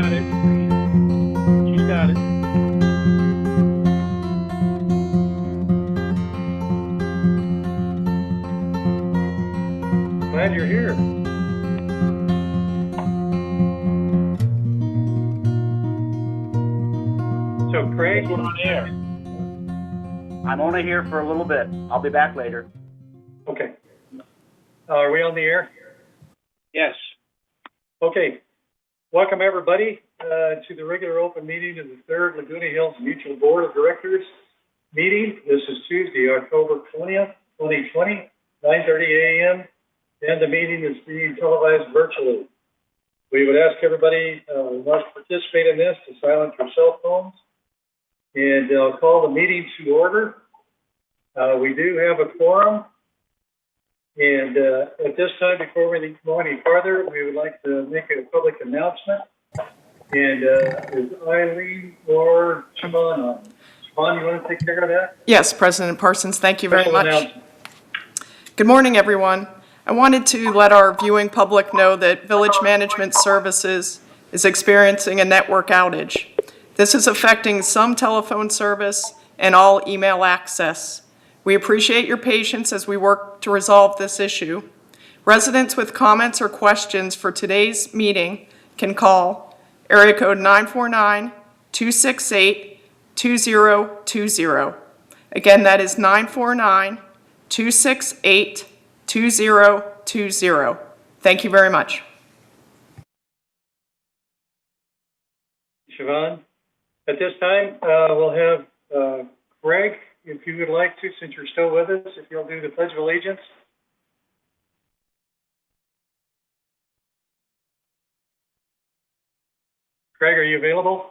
got it. You got it. Glad you're here. So, Craig, We're on air. I'm only here for a little bit. I'll be back later. okay. Are we on the air? Yes. Okay. Welcome, everybody, to the regular open meeting of the third Laguna Hills Mutual Board of Directors meeting. This is Tuesday, October 20th, 2020, 9:30 a.m., and the meeting is being televised virtually. We would ask everybody who wants to participate in this to silence your cell phones, and I'll call the meeting to order. We do have a quorum, and at this time, before we go any farther, we would like to make a public announcement. And is Eileen or Siobhan on? Siobhan, you want to take care of that? Yes, President Parsons, thank you very Special much. announcement. Good morning, everyone. I wanted to let our viewing public know that Village Management Services is experiencing a network outage. This is affecting some telephone service and all email access. We appreciate your patience as we work to resolve this issue. Residents with comments or questions for today's meeting can call area code 949-268-2020. Again, that is 949-268-2020. Thank you very much. Siobhan, at this time, we'll have Greg, if you would like to, since you're still with us, if you'll do the Pledge of Allegiance. Greg, are you available?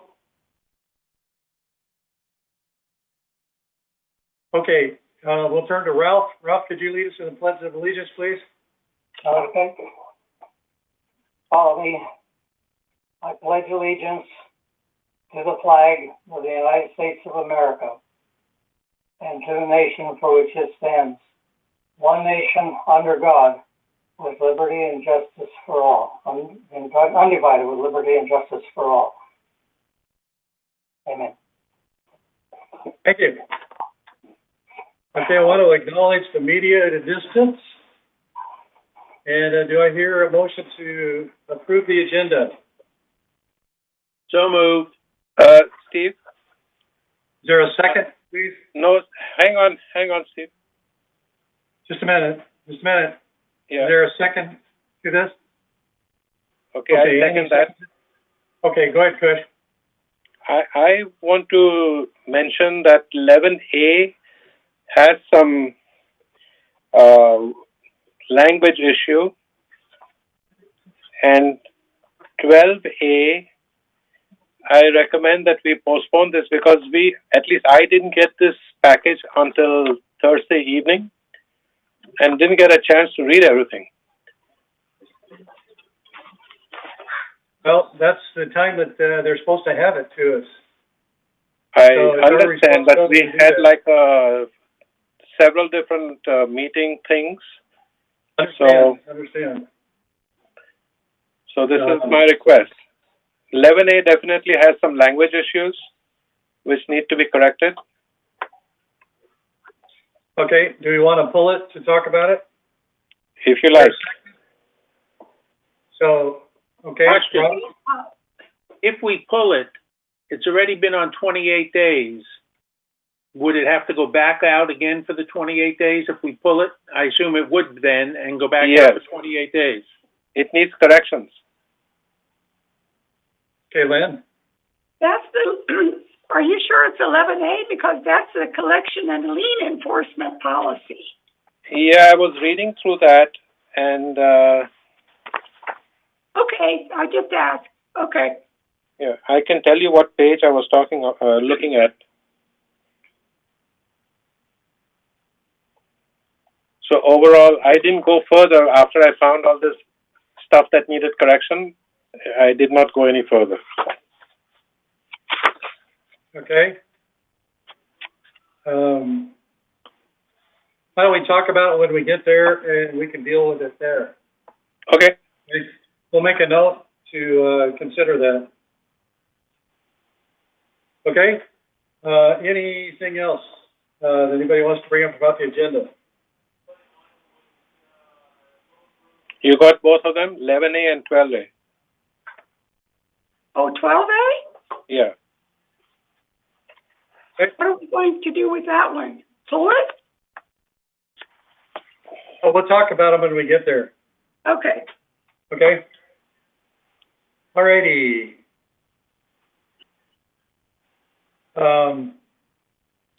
Okay, we'll turn to Ralph. Ralph, could you lead us in the Pledge of Allegiance, please? Okay. Follow me. I pledge allegiance to the flag of the United States of America and to the nation for which it stands, one nation under God, with liberty and justice for all, undivided with liberty and justice for all. Amen. Thank you. Okay, I want to acknowledge the media at a distance. And do I hear a motion to approve the agenda? So moved. Steve? Is there a second, please? No, hang on, Steve. Just a minute. Yeah. Is there a second to this? Okay, I second that. Okay, go ahead, Kush. I want to mention that 11A has some language issue, and 12A, I recommend that we postpone this because at least I didn't get this package until Thursday evening and didn't get a chance to read everything. Well, that's the time that they're supposed to have it to us. I So it's our understand, but we responsibility to do had that. like several different meeting things. Understand. So this is my request. 11A definitely has some language issues which need to be corrected. Okay, do we want to pull it to talk about it? If you like. So, okay. Question. Rob? If we pull it, it's already been on 28 days. Would it have to go back out again for the 28 days if we pull it? I assume it would then, and go back Yes. out for 28 days. It needs corrections. Okay, Lynn? That's the, are you sure it's 11A? Because that's the collection and lien enforcement policy. Yeah, I was reading through that, and Okay, I just asked. Okay. yeah, I can tell you what page I was looking at. So overall, I didn't go further after I found all this stuff that needed correction. I did not go any further. Okay. Why don't we talk about it when we get there, and we can deal with it there. Okay. We'll make a note to consider that. Okay, anything else, that anybody wants to bring up about the agenda? You got both of them, 11A and 12A. Oh, 12A? Yeah. What are we going to do with that one? Fullest? Oh, we'll talk about them when we get there, Okay. okay? All righty.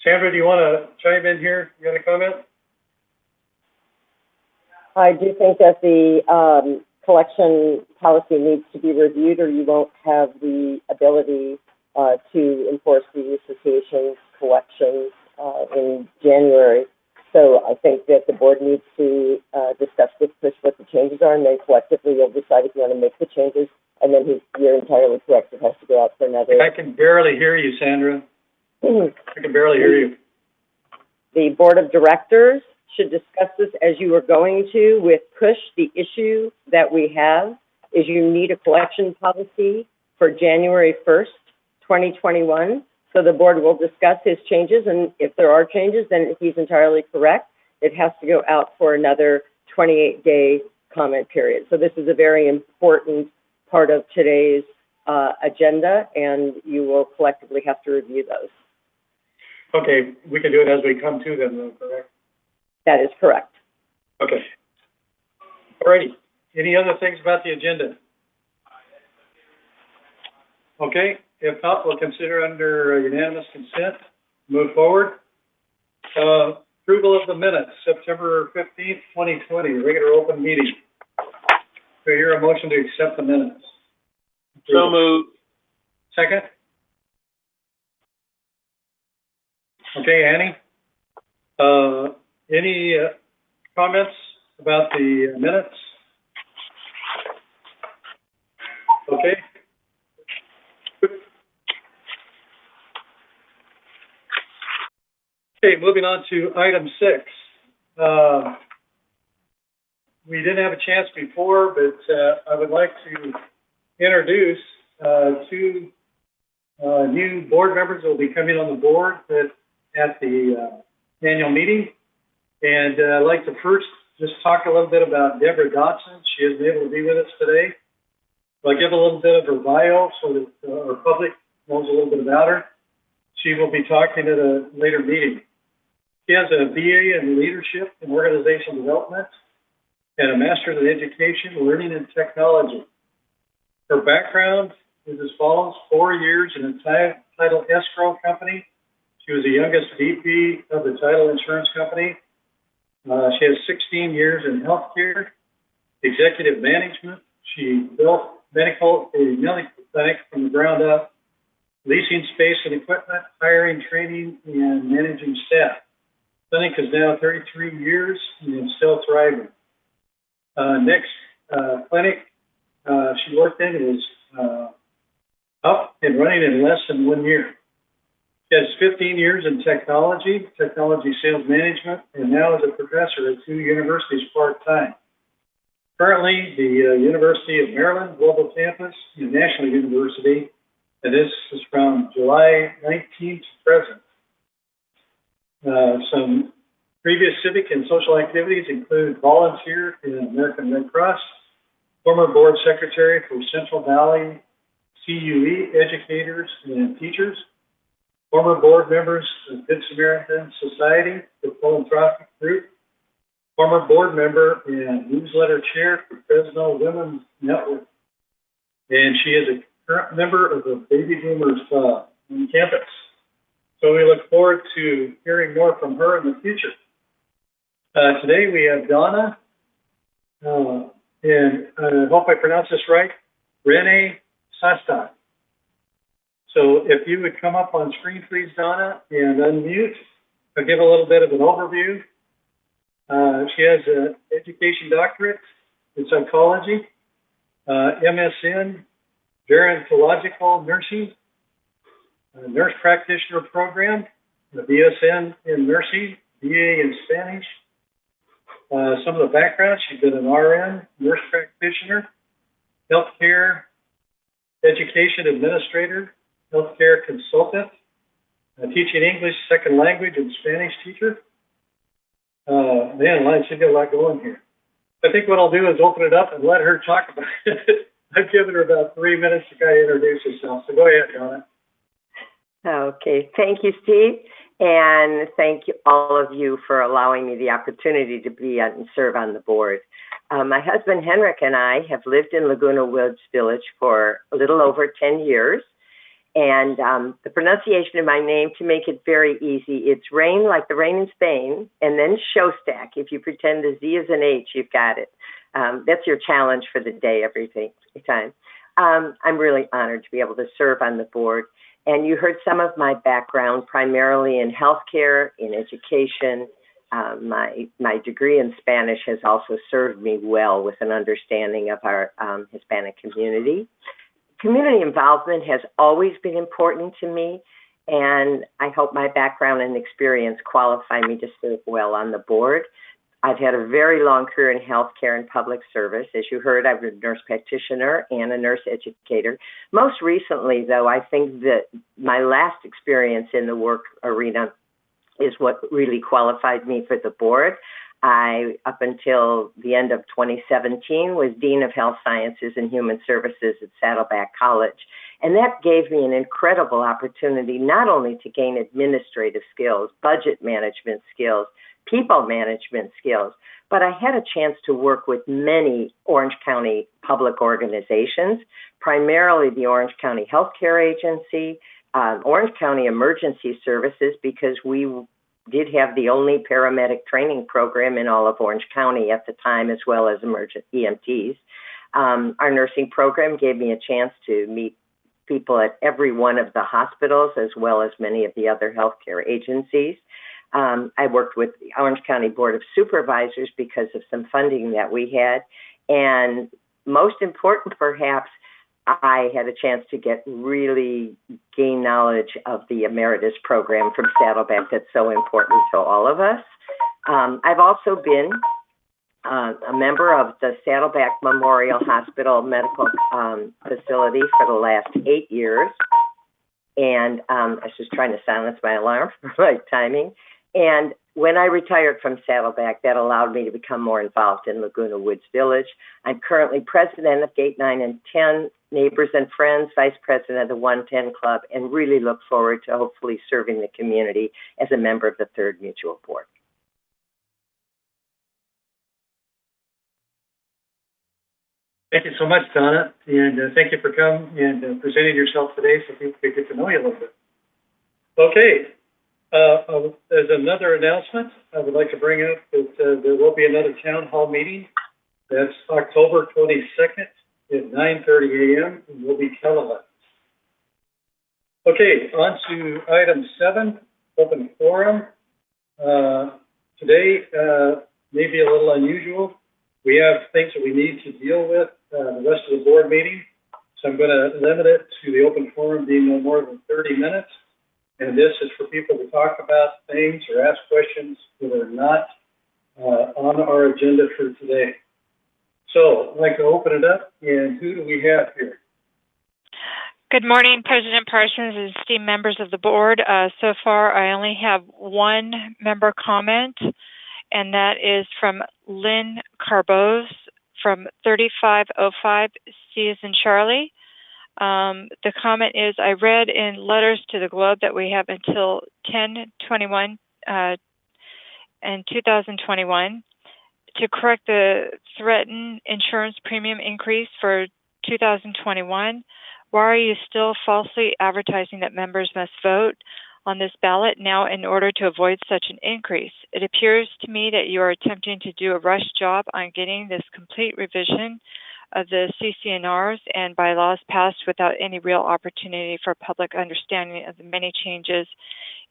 Sandra, do you want to chime in here? You got a comment? I do think that the collection policy needs to be reviewed, or you won't have the ability to enforce the association's collections in January. So I think that the board needs to discuss with Chris what the changes are, and then collectively you'll decide if you want to make the changes. And then you're entirely correct. It has to go out for another. I can barely hear you, Sandra. I can barely hear you. The board of directors should discuss this as you are going to with Kush. The issue that we have is you need a collection policy for January 1st, 2021. So the board will discuss his changes, and if there are changes, then he's entirely correct. It has to go out for another 28-day comment period. So this is a very important part of today's agenda, and you will collectively have to review those. Okay, we can do it as we come to them, though, correct? That is correct. Okay. All righty. Any other things about the agenda? Okay, if not, we'll consider under unanimous consent, move forward. Approval of the minutes, September 15th, 2020, regular open meeting. Do I hear a motion to accept the minutes? So moved. Second? Okay, Annie? Any comments about the minutes? Okay. Okay, moving on to item 6. We didn't have a chance before, but I would like to introduce 2 new board members that will be coming on the board at the annual meeting. And I'd like to first just talk a little bit about Deborah Dotson. She isn't able to be with us today. I'll give a little bit of her bio so that our public knows a little bit about her. She will be talking at a later meeting. She has a BA in Leadership and Organizational Development and a Master's in Education, Learning, and Technology. Her background is as follows: 4 years in a title escrow company. She was the youngest VP of the title insurance company. She has 16 years in healthcare, executive management. She built a medical clinic from the ground up, leasing space and equipment, hiring, training, and managing staff. Clinic is now 33 years and still thriving. Next clinic she worked in was up and running in less than 1 year. She has 15 years in technology sales management, and now is a professor at 2 universities part-time. Currently, the University of Maryland Global Campus and National University, and this is from July 19th to present. Some previous civic and social activities include volunteer in American Red Cross, former board secretary for Central Valley CUE educators and teachers, former board members of Good Samaritan Society, the philanthropic group, former board member and newsletter chair for Fresno Women's Network. And she is a current member of the Baby Boomers Club on campus. So we look forward to hearing more from her in the future. Today we have Donna, and I hope I pronounced this right, Renee Sasta. So if you would come up on screen, please, Donna, and unmute. I'll give a little bit of an overview. She has an education doctorate in psychology, MSN, gerontological nursing, a nurse practitioner program, a BSN in nursing, BA in Spanish. Some of the background: she's been an RN, nurse practitioner, healthcare education administrator, healthcare consultant, teaching English second language and Spanish teacher. Man, she's got a lot going here. I think what I'll do is open it up and let her talk about it. I've given her about 3 minutes to kind of introduce herself. So go ahead, Donna. Okay, thank you, Steve, and thank you, all of you, for allowing me the opportunity to be and serve on the board. My husband, Henrik, and I have lived in Laguna Woods Village for a little over 10 years, and the pronunciation of my name, to make it very easy, it's rain like the rain in Spain, and then Showstack. If you pretend the Z is an H, you've got it. That's your challenge for the day every time. I'm really honored to be able to serve on the board. And you heard some of my background, primarily in healthcare, in education. My degree in Spanish has also served me well with an understanding of our Hispanic community. Community involvement has always been important to me, and I hope my background and experience qualify me to serve well on the board. I've had a very long career in healthcare and public service. As you heard, I'm a nurse practitioner and a nurse educator. Most recently, though, I think that my last experience in the work arena is what really qualified me for the board. I, up until the end of 2017, was Dean of Health Sciences and Human Services at Saddleback College. And that gave me an incredible opportunity not only to gain administrative skills, budget management skills, people management skills, but I had a chance to work with many Orange County public organizations, primarily the Orange County Healthcare Agency, Orange County Emergency Services, because we did have the only paramedic training program in all of Orange County at the time, as well as emergent EMTs. Our nursing program gave me a chance to meet people at every one of the hospitals, as well as many of the other healthcare agencies. I worked with the Orange County Board of Supervisors because of some funding that we had. And most important, perhaps, I had a chance to gain knowledge of the emeritus program from Saddleback that's so important to all of us. I've also been a member of the Saddleback Memorial Hospital Medical Facility for the last 8 years. And I was just trying to silence my alarm for my timing. And when I retired from Saddleback, that allowed me to become more involved in Laguna Woods Village. I'm currently president of Gate 9 and 10, Neighbors and Friends, vice president of the 110 Club, and really look forward to hopefully serving the community as a member of the Third Mutual Board. Thank you so much, Donna, and thank you for coming and presenting yourself today so people can get to know you a little bit. Okay. As another announcement, I would like to bring up that there will be another town hall meeting. That's October 22nd at 9:30 a.m. and will be televised. Okay, on to item 7, open forum. Today may be a little unusual. We have things that we need to deal with the rest of the board meeting, so I'm going to limit it to the open forum being no more than 30 minutes. And this is for people to talk about things or ask questions that are not on our agenda for today. So I'd like to open it up, and who do we have here? Good morning, President Parsons and esteemed members of the board. So far, I only have one member comment, and that is from Lynn Carbose from 3505 C as in Charlie. The comment is, I read in Letters to the Globe that we have until 10/21 in 2021 to correct the threatened insurance premium increase for 2021. Why are you still falsely advertising that members must vote on this ballot now in order to avoid such an increase? It appears to me that you are attempting to do a rush job on getting this complete revision of the CC&Rs and bylaws passed without any real opportunity for public understanding of the many changes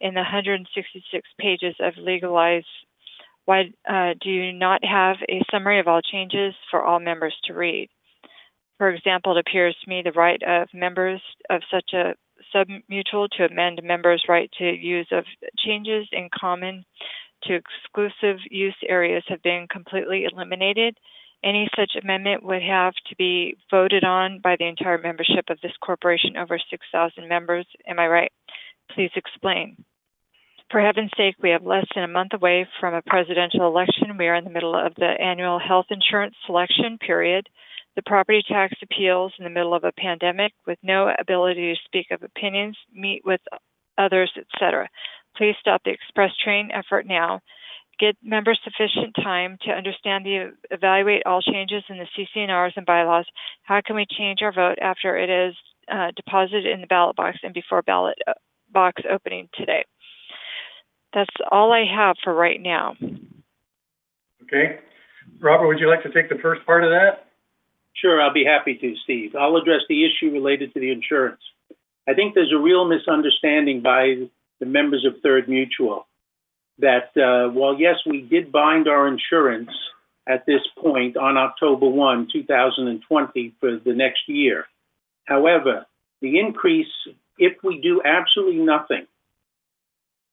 in the 166 pages of legalized. Why do you not have a summary of all changes for all members to read? For example, it appears to me the right of members of such a sub-mutual to amend members' right to use of changes in common to exclusive use areas have been completely eliminated. Any such amendment would have to be voted on by the entire membership of this corporation over 6,000 members. Am I right? Please explain. For heaven's sake, we have less than a month away from a presidential election. We are in the middle of the annual health insurance selection period, the property tax appeals in the middle of a pandemic with no ability to speak of opinions, meet with others, etc. Please stop the express train effort now. Get members sufficient time to understand evaluate all changes in the CC&Rs and bylaws. How can we change our vote after it is deposited in the ballot box and before ballot box opening today? That's all I have for right now. Okay. Robert, would you like to take the first part of that? Sure, I'll be happy to, Steve. I'll address the issue related to the insurance. I think there's a real misunderstanding by the members of Third Mutual that while, yes, we did bind our insurance at this point on October 1, 2020 for the next year. However, the increase, if we do absolutely nothing,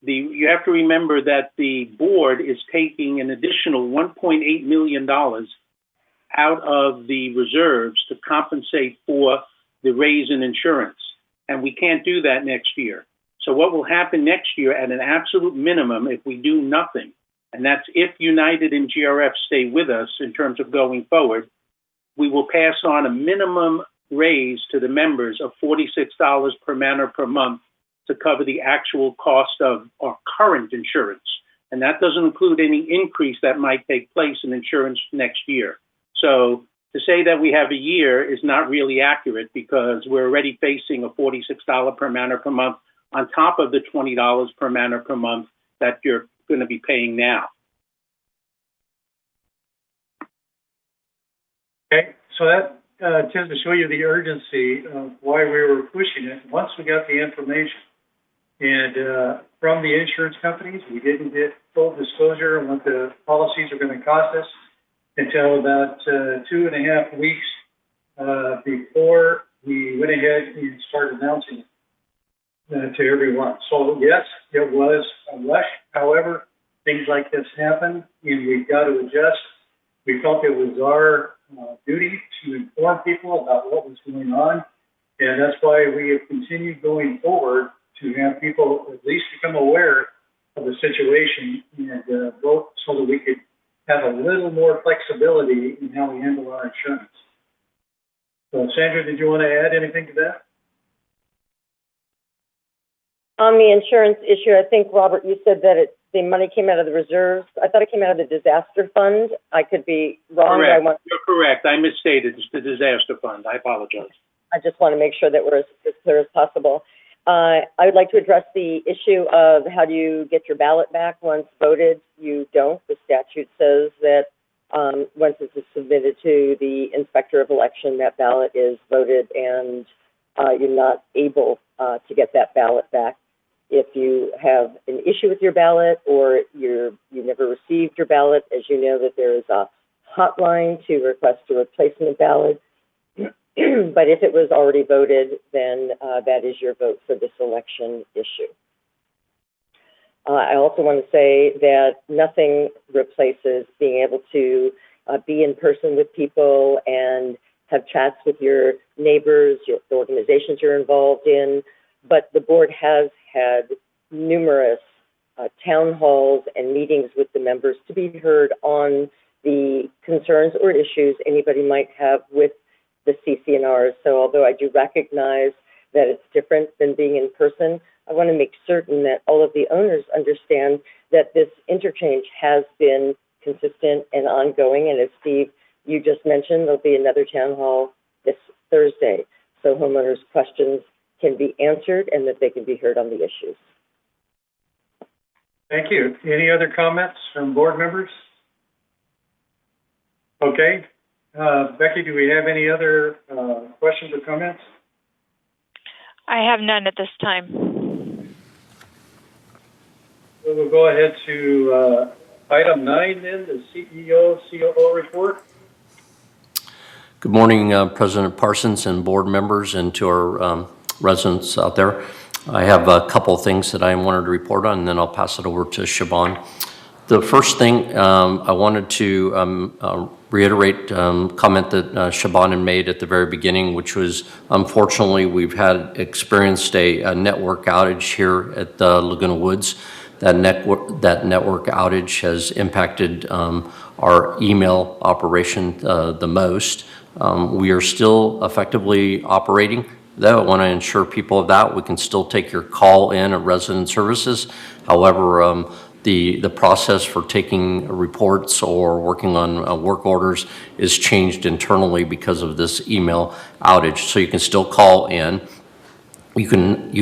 you have to remember that the board is taking an additional $1.8 million out of the reserves to compensate for the raise in insurance. And we can't do that next year. So what will happen next year at an absolute minimum if we do nothing, and that's if United and GRF stay with us in terms of going forward, we will pass on a minimum raise to the members of $46 per manor per month to cover the actual cost of our current insurance. And that doesn't include any increase that might take place in insurance next year. So to say that we have a year is not really accurate because we're already facing a $46 per manor per month on top of the $20 per manor per month that you're going to be paying now. Okay, so that tends to show you the urgency of why we were pushing it. Once we got the information, and from the insurance companies, we didn't get full disclosure on what the policies are going to cost us until about 2.5 weeks before we went ahead and started announcing it to everyone. So yes, it was a rush. However, things like this happen, and we've got to adjust. We felt it was our duty to inform people about what was going on, and that's why we have continued going forward to have people at least become aware of the situation and vote so that we could have a little more flexibility in how we handle our insurance. So, Sandra, did you want to add anything to that? On the insurance issue, I think, Robert, you said that the money came out of the reserves. I thought it came out of the disaster fund. I could be wrong. Correct. You're correct. I misstated. It's the disaster fund. I apologize. I just want to make sure that we're as clear as possible. I would like to address the issue of how do you get your ballot back once voted. You don't. The statute says that once it's submitted to the inspector of election, that ballot is voted and you're not able to get that ballot back. If you have an issue with your ballot or you never received your ballot, as you know that there is a hotline to request a replacement ballot. But if it was already voted, then that is your vote for this election issue. I also want to say that nothing replaces being able to be in person with people and have chats with your neighbors, the organizations you're involved in. But the board has had numerous town halls and meetings with the members to be heard on the concerns or issues anybody might have with the CC&Rs. So although I do recognize that it's different than being in person, I want to make certain that all of the owners understand that this interchange has been consistent and ongoing. And as Steve, you just mentioned, there'll be another town hall this Thursday. So homeowners' questions can be answered and that they can be heard on the issues. Thank you. Any other comments from board members? Okay. Becky, do we have any other questions or comments? I have none at this time. We'll go ahead to item 9 then, the CEO, COO report. Good morning, President Parsons and board members, and to our residents out there. I have a couple of things that I wanted to report on, and then I'll pass it over to Siobhan. The first thing I wanted to reiterate comment that Shaban had made at the very beginning, which was, unfortunately, we've experienced a network outage here at Laguna Woods. That network outage has impacted our email operation the most. We are still effectively operating, though I want to ensure people of that. We can still take your call in at resident services. However, the process for taking reports or working on work orders is changed internally because of this email outage. So you can still call in. You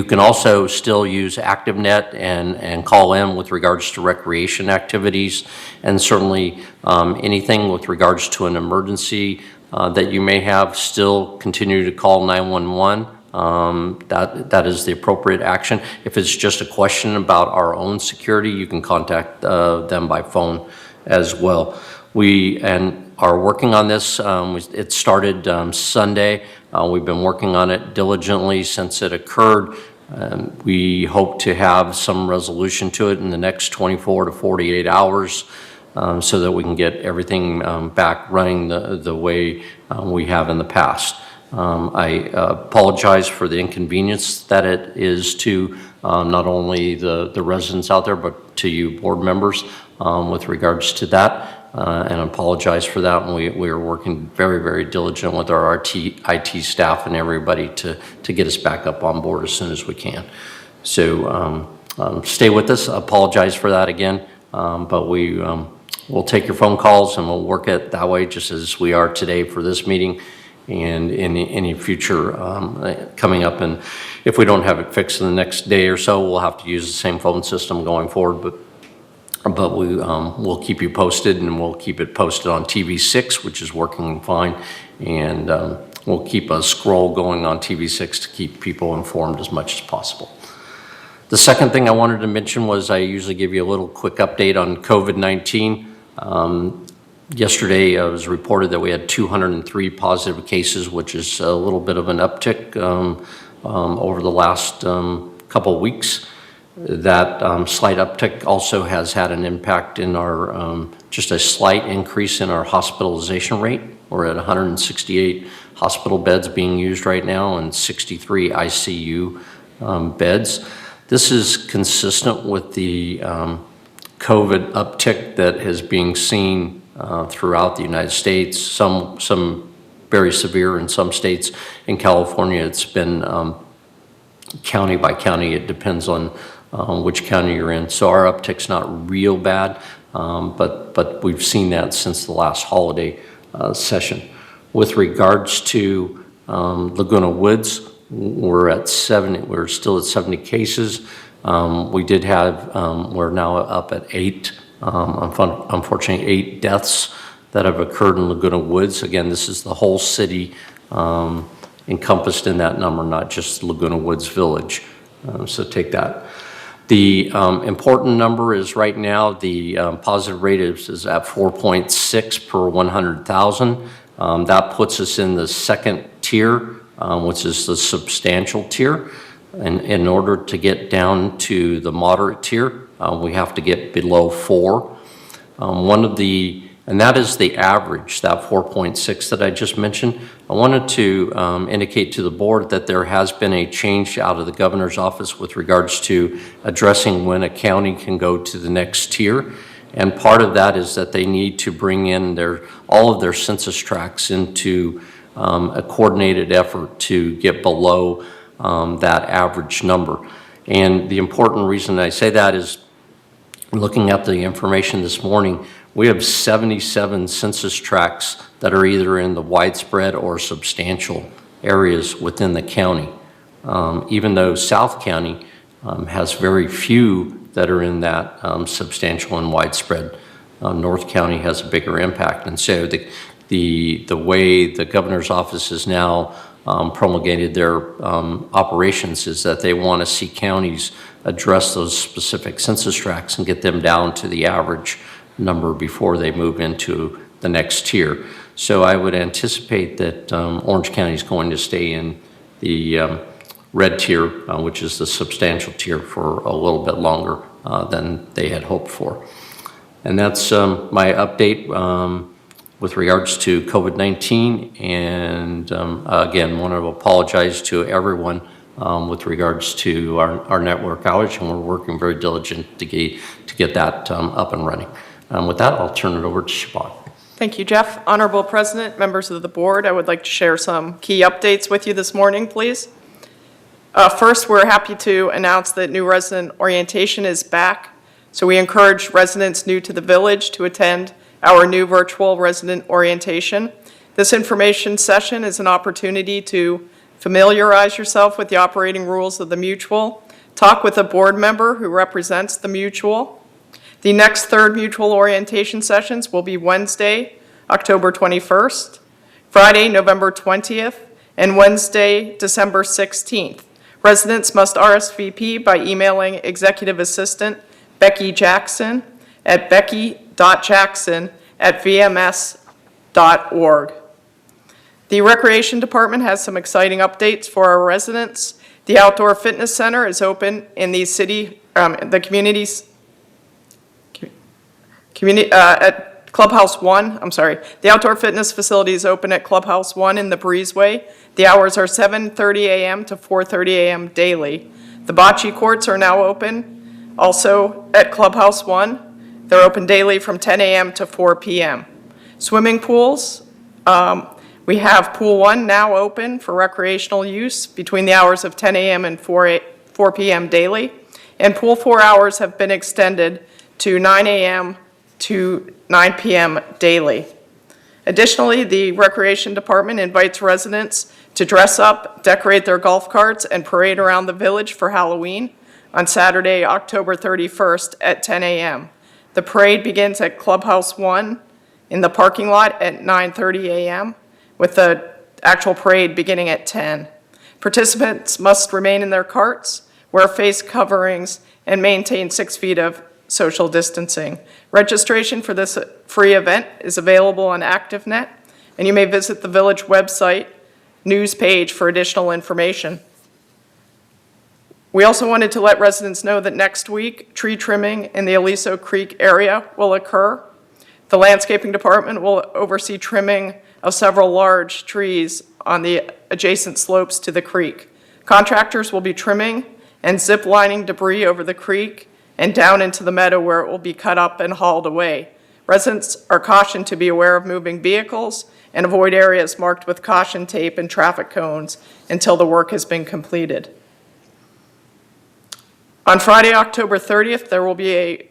can also still use ActiveNet and call in with regards to recreation activities, and certainly anything with regards to an emergency that you may have. Still continue to call 911. That is the appropriate action. If it's just a question about our own security, you can contact them by phone as well. We are working on this. It started Sunday. We've been working on it diligently since it occurred. We hope to have some resolution to it in the next 24 to 48 hours so that we can get everything back running the way we have in the past. I apologize for the inconvenience that it is to not only the residents out there, but to you board members with regards to that. And I apologize for that. And we are working very, very diligent with our IT staff and everybody to get us back up on board as soon as we can. So stay with us. I apologize for that again, but we'll take your phone calls and we'll work it that way, just as we are today for this meeting and in any future coming up. And if we don't have it fixed in the next day or so, we'll have to use the same phone system going forward. But we'll keep you posted, and we'll keep it posted on TV6, which is working fine, and we'll keep a scroll going on TV6 to keep people informed as much as possible. The second thing I wanted to mention was I usually give you a little quick update on COVID-19. Yesterday, it was reported that we had 203 positive cases, which is a little bit of an uptick over the last couple of weeks. That slight uptick also has had an impact in our, just a slight increase in our hospitalization rate. We're at 168 hospital beds being used right now and 63 ICU beds. This is consistent with the COVID uptick that is being seen throughout the United States, some very severe in some states. In California, it's been county by county. It depends on which county you're in. So our uptick's not real bad, but we've seen that since the last holiday session. With regards to Laguna Woods, we're still at 70 cases. We did have, we're now up at 8, unfortunately 8 deaths that have occurred in Laguna Woods. Again, this is the whole city encompassed in that number, not just Laguna Woods Village. So take that. The important number is right now the positive rate is at 4.6 per 100,000. That puts us in the second tier, which is the substantial tier. And in order to get down to the moderate tier, we have to get below 4. And that is the average, that 4.6 that I just mentioned. I wanted to indicate to the board that there has been a change out of the governor's office with regards to addressing when a county can go to the next tier. And part of that is that they need to bring in all of their census tracts into a coordinated effort to get below that average number. And the important reason I say that is, looking at the information this morning, we have 77 census tracts that are either in the widespread or substantial areas within the county. Even though South County has very few that are in that substantial and widespread, North County has a bigger impact. And so the way the governor's office has now promulgated their operations is that they want to see counties address those specific census tracts and get them down to the average number before they move into the next tier. So I would anticipate that Orange County is going to stay in the red tier, which is the substantial tier, for a little bit longer than they had hoped for. And that's my update. with regards to COVID-19. And again, want to apologize to everyone with regards to our network outage, and we're working very diligent to get that up and running. With that, I'll turn it over to Siobhan. Thank you, Jeff. Honorable President, members of the board, I would like to share some key updates with you this morning, please. First, we're happy to announce that new resident orientation is back. So we encourage residents new to the village to attend our new virtual resident orientation. This information session is an opportunity to familiarize yourself with the operating rules of the mutual, talk with a board member who represents the mutual. The next third mutual orientation sessions will be Wednesday, October 21st, Friday, November 20th, and Wednesday, December 16th. Residents must RSVP by emailing Executive Assistant Becky Jackson at becky.jackson@vms.org. The Recreation Department has some exciting updates for our residents. The Outdoor Fitness Center is open in the at Clubhouse 1. The outdoor fitness facility is open at Clubhouse 1 in the Breezeway. The hours are 7:30 a.m. to 4:30 a.m. daily. The bocce courts are now open, also at Clubhouse 1. They're open daily from 10 a.m. to 4 p.m. Swimming pools, we have Pool 1 now open for recreational use between the hours of 10 a.m. and 4 p.m. daily, and Pool 4 hours have been extended to 9 a.m. to 9 p.m. daily. Additionally, the Recreation Department invites residents to dress up, decorate their golf carts, and parade around the village for Halloween on Saturday, October 31st at 10 a.m. The parade begins at Clubhouse 1 in the parking lot at 9:30 a.m., with the actual parade beginning at 10. Participants must remain in their carts, wear face coverings, and maintain 6 feet of social distancing. Registration for this free event is available on ActiveNet, and you may visit the village website news page for additional information. We also wanted to let residents know that next week, tree trimming in the Aliso Creek area will occur. The landscaping department will oversee trimming of several large trees on the adjacent slopes to the creek. Contractors will be trimming and zip lining debris over the creek and down into the meadow where it will be cut up and hauled away. Residents are cautioned to be aware of moving vehicles and avoid areas marked with caution tape and traffic cones until the work has been completed. On Friday, October 30th, there will be a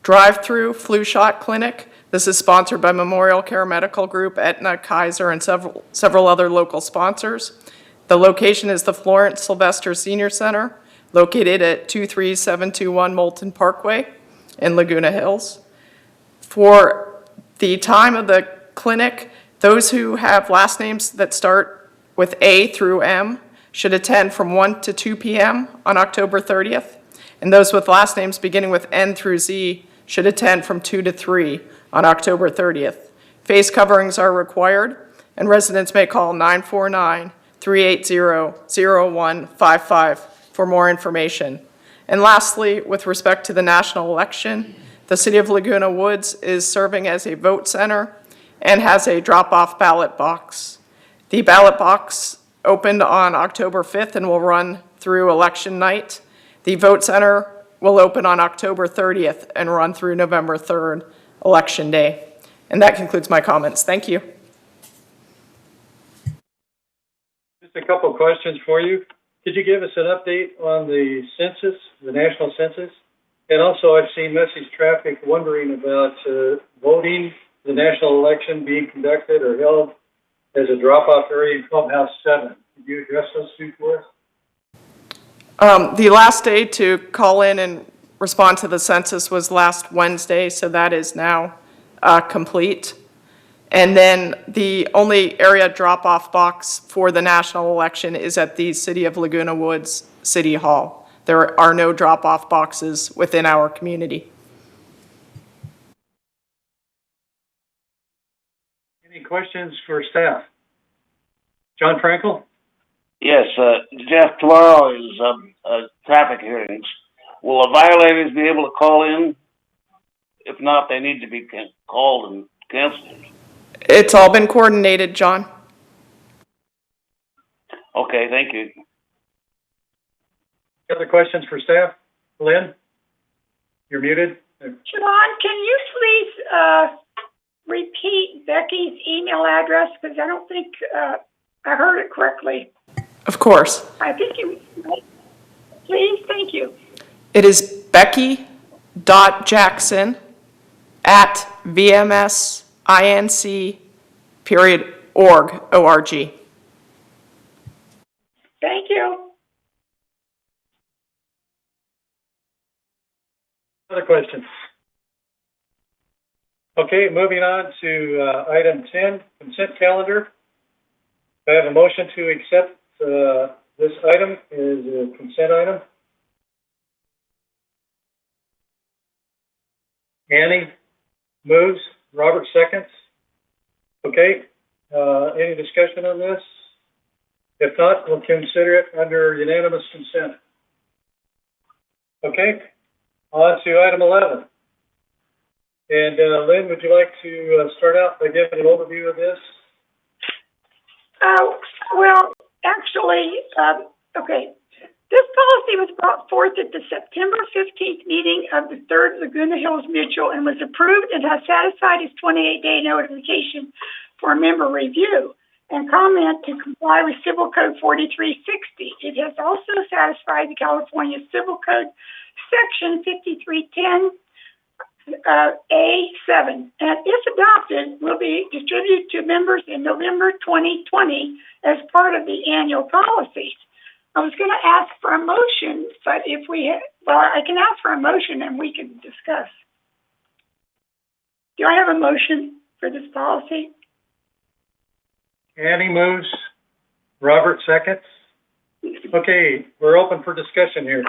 drive-through flu shot clinic. This is sponsored by Memorial Care Medical Group, Aetna, Kaiser, and several other local sponsors. The location is the Florence Sylvester Senior Center, located at 23721 Moulton Parkway in Laguna Hills. For the time of the clinic, those who have last names that start with A through M should attend from 1 to 2 p.m. on October 30th, and those with last names beginning with N through Z should attend from 2 to 3 on October 30th. Face coverings are required, and residents may call 949-380-0155 for more information. And lastly, with respect to the national election, the City of Laguna Woods is serving as a vote center and has a drop-off ballot box. The ballot box opened on October 5th and will run through election night. The vote center will open on October 30th and run through November 3rd, Election Day. And that concludes my comments. Thank you. Just a couple of questions for you. Could you give us an update on the census, the national census? And also, I've seen message traffic wondering about voting, the national election being conducted or held as a drop-off area in Clubhouse 7. Could you address those two for us? The last day to call in and respond to the census was last Wednesday, so that is now complete. And then the only area drop-off box for the national election is at the City of Laguna Woods City Hall. There are no drop-off boxes within our community. Any questions for staff? John Frankel? Yes, Jeff, tomorrow is traffic hearings. Will the violators be able to call in? If not, they need to be called and canceled. It's all been coordinated, John. Okay, thank you. Other questions for staff? Lynn? You're muted. John, can you please, repeat Becky's email address? Because I don't think, I heard it correctly. Of course. I think you, please, thank you. It is becky.jackson@vmsinc.org, O-R-G. Thank you. Other questions? Okay, moving on to item 10, consent calendar. I have a motion to accept this item as a consent item. Annie moves, Robert seconds. Okay, any discussion on this? If not, we'll consider it under unanimous consent. Okay, on to item 11. And Lynn, would you like to start out by giving an overview of this? Well, actually, okay. This policy was brought forth at the September 15th meeting of the 3rd Laguna Hills Mutual and was approved and has satisfied its 28-day notification for member review and comment to comply with Civil Code 4360. It has also satisfied the California Civil Code Section 5310 A7, and if adopted, will be distributed to members in November 2020 as part of the annual policy. I was going to ask for a motion, but if we I can ask for a motion and we can discuss. Do I have a motion for this policy? Annie moves, Robert seconds. Okay, we're open for discussion here.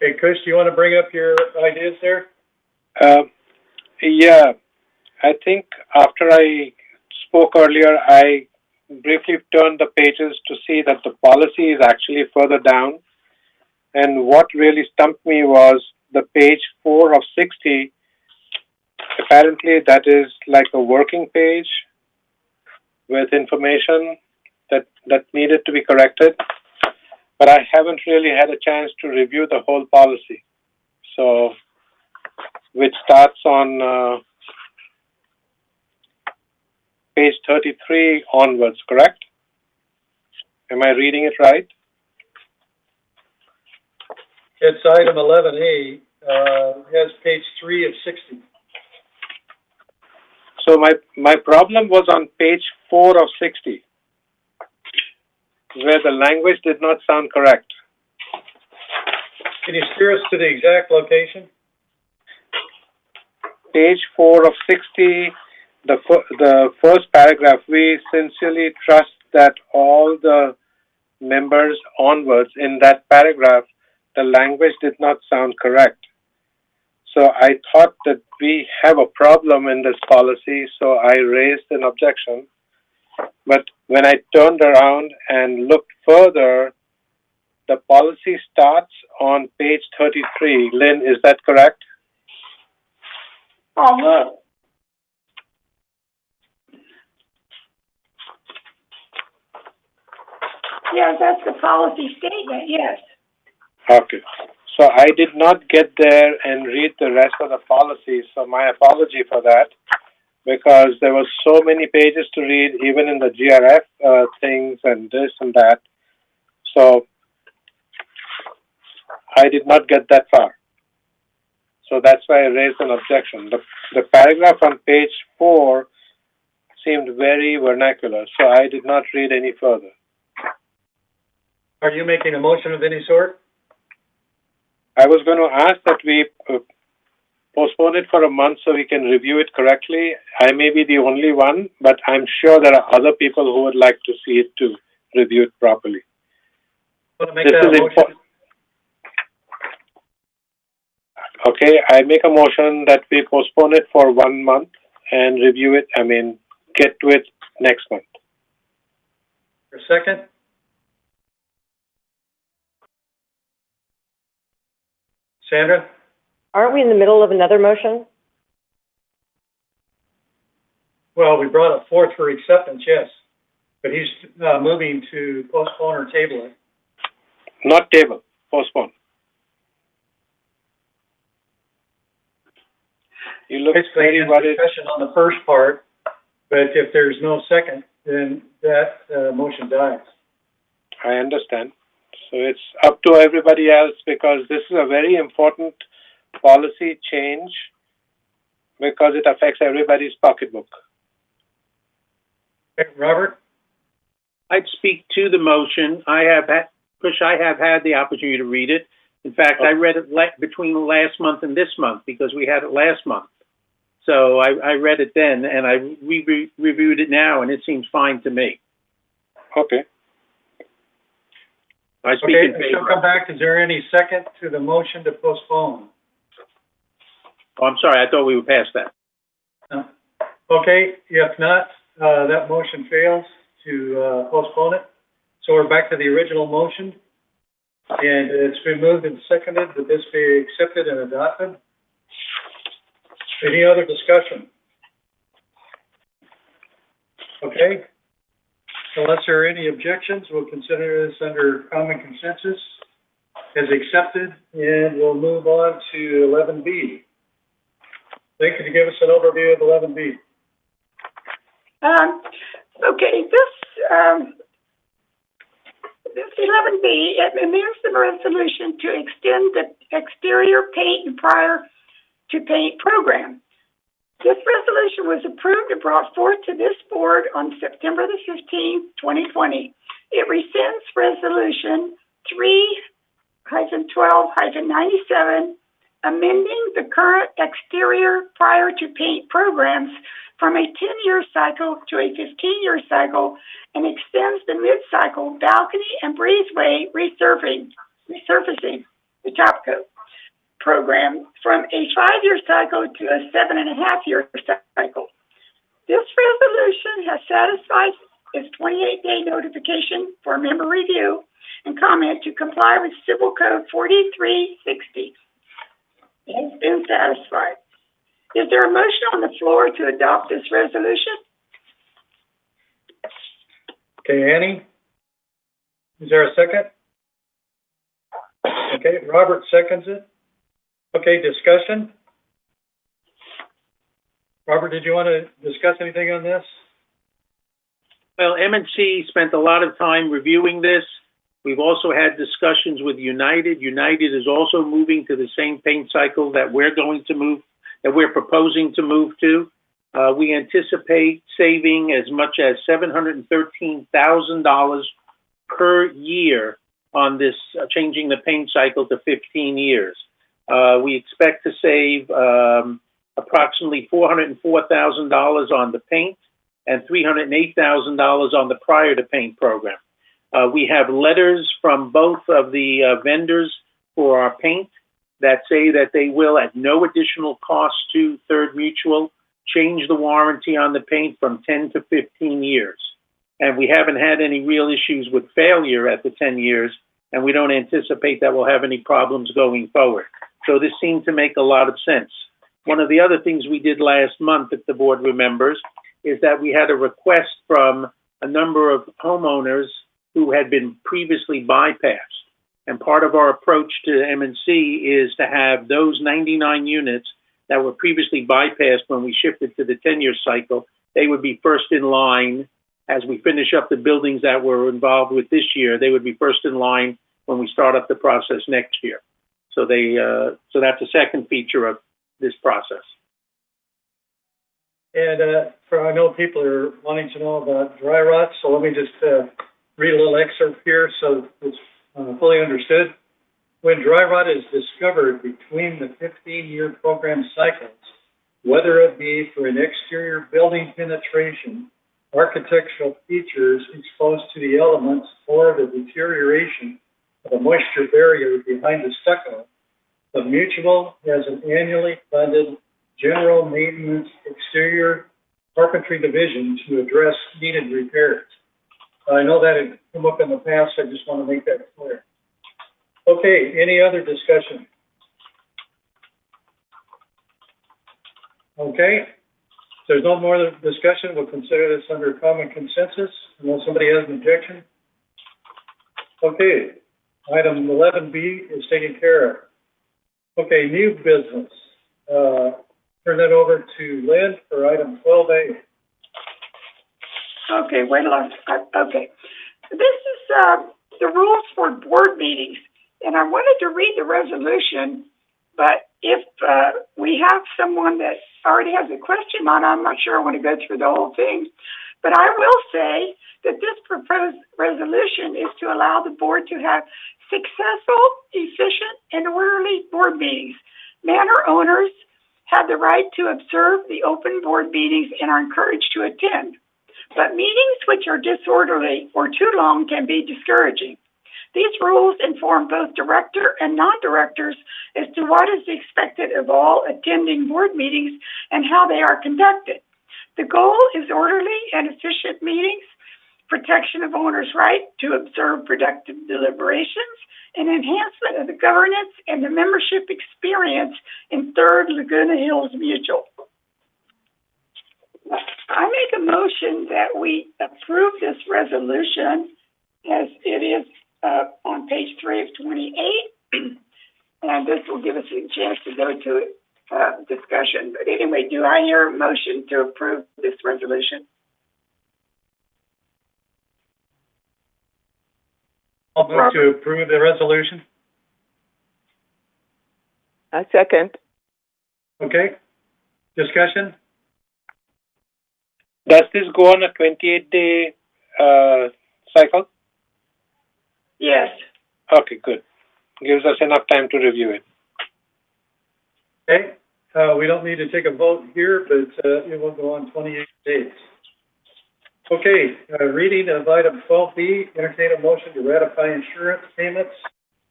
Hey, Chris, do you want to bring up your ideas there? Yeah, I think after I spoke earlier, I briefly turned the pages to see that the policy is actually further down. And what really stumped me was the page 4 of 60. Apparently, that is like a working page with information that needed to be corrected. But I haven't really had a chance to review the whole policy. So, which starts on page 33 onwards, correct? Am I reading it right? It's item 11A, has page 3 of 60. So my problem was on page 4 of 60, where the language did not sound correct. Can you steer us to the exact location? Page 4 of 60, the first paragraph, we sincerely trust that all the members onwards in that paragraph, the language did not sound correct. So I thought that we have a problem in this policy, so I raised an objection. But when I turned around and looked further, the policy starts on page 33. Lynn, is that correct? Oh, look. Yes, that's the policy statement, yes. Okay. So I did not get there and read the rest of the policy, so my apology for that, because there were so many pages to read, even in the GRF things and this and that. So I did not get that far. So that's why I raised an objection. The paragraph on page 4 seemed very vernacular, so I did not read any further. Are you making a motion of any sort? I was going to ask that we postpone it for a month so we can review it correctly. I may be the only one, but I'm sure there are other people who would like to see it to review it properly. Want to make that a motion? Okay, I make a motion that we postpone it for 1 month and review it, get to it next month. For a second? Sandra? Aren't we in the middle of another motion? well, we brought it forth for acceptance, yes. But he's, moving to postpone or table it. Not table, postpone. You look Basically, very in worried. discussion on the first part, but if there's no second, then that, motion dies. I understand. So it's up to everybody else because this is a very important policy change because it affects everybody's pocketbook. Okay, Robert? I'd speak to the motion. I have had the opportunity to read it. In fact, I read it between last month and this month because we had it last month. So I read it then and I reviewed it now and it seems fine to me. Okay. I speak Okay, in she'll favor. come back. Is there any second to the motion to postpone? Oh, I'm sorry. I thought we were past that. No. Okay, if not, that motion fails to, postpone it. So we're back to the original motion. And it's been moved and seconded that this be accepted and adopted. Any other discussion? Okay. Unless there are any objections, we'll consider this under common consensus as accepted, and we'll move on to 11B. Thank you to give us an overview of 11B. Okay, this 11B, it amends the resolution to extend the exterior paint and prior to paint program. This resolution was approved and brought forth to this board on September the 15th, 2020. It rescinds resolution 3-12-97, amending the current exterior prior to paint programs from a 10-year cycle to a 15-year cycle and extends the mid-cycle balcony and breezeway resurfacing, the top coat program from a 5-year cycle to a 7.5-year cycle. This resolution has satisfied its 28-day notification for member review and comment to comply with Civil Code 4360. It has been satisfied. Is there a motion on the floor to adopt this resolution? Okay, Annie? Is there a second? Okay, Robert seconds it. Okay, discussion? Robert, did you want to discuss anything on this? Well, M&C spent a lot of time reviewing this. We've also had discussions with United. United is also moving to the same paint cycle that we're proposing to move to. We anticipate saving as much as $713,000 per year on this, changing the paint cycle to 15 years. We expect to save approximately $404,000 on the paint and $308,000 on the prior to paint program. We have letters from both of the vendors for our paint that say that they will, at no additional cost to Third Mutual, change the warranty on the paint from 10 to 15 years. And we haven't had any real issues with failure at the 10 years, and we don't anticipate that we'll have any problems going forward. So this seemed to make a lot of sense. One of the other things we did last month, if the board remembers, is that we had a request from a number of homeowners who had been previously bypassed. And part of our approach to M&C is to have those 99 units that were previously bypassed when we shifted to the 10-year cycle, they would be first in line as we finish up the buildings that we're involved with this year. They would be first in line when we start up the process next year. So so that's a second feature of this process. And I know people are wanting to know about dry rot, so let me just read a little excerpt here so it's fully understood. When dry rot is discovered between the 15-year program cycles, whether it be for an exterior building penetration, architectural features exposed to the elements, or the deterioration of a moisture barrier behind the stucco, the mutual has an annually funded general maintenance exterior carpentry division to address needed repairs. I know that had come up in the past. I just want to make that clear. Okay, any other discussion? Okay, there's no more discussion, we'll consider this under common consensus, unless somebody has an objection. Okay, item 11B is taken care of. Okay, new business. Turn that over to Lynn for item 12A. Okay, wait a minute. Okay. This is the rules for board meetings, and I wanted to read the resolution, but if we have someone that already has a question on it, I'm not sure I want to go through the whole thing. But I will say that this proposed resolution is to allow the board to have successful, efficient, and orderly board meetings. Manor owners have the right to observe the open board meetings and are encouraged to attend. But meetings which are disorderly or too long can be discouraging. These rules inform both director and non-directors as to what is expected of all attending board meetings and how they are conducted. The goal is orderly and efficient meetings, protection of owners' right to observe productive deliberations, and enhancement of the governance and the membership experience in Third Laguna Hills Mutual. I make a motion that we approve this resolution as it is on page 3 of 28, and this will give us a chance to go to discussion. But anyway, do I hear a motion to approve this resolution? I'll move to approve the resolution. I second. Okay, discussion? Does this go on a 28-day cycle? Yes. Okay, good. Gives us enough time to review it. Okay, we don't need to take a vote here, but it will go on 28 days. Okay, reading of item 12B, entertain a motion to ratify insurance payments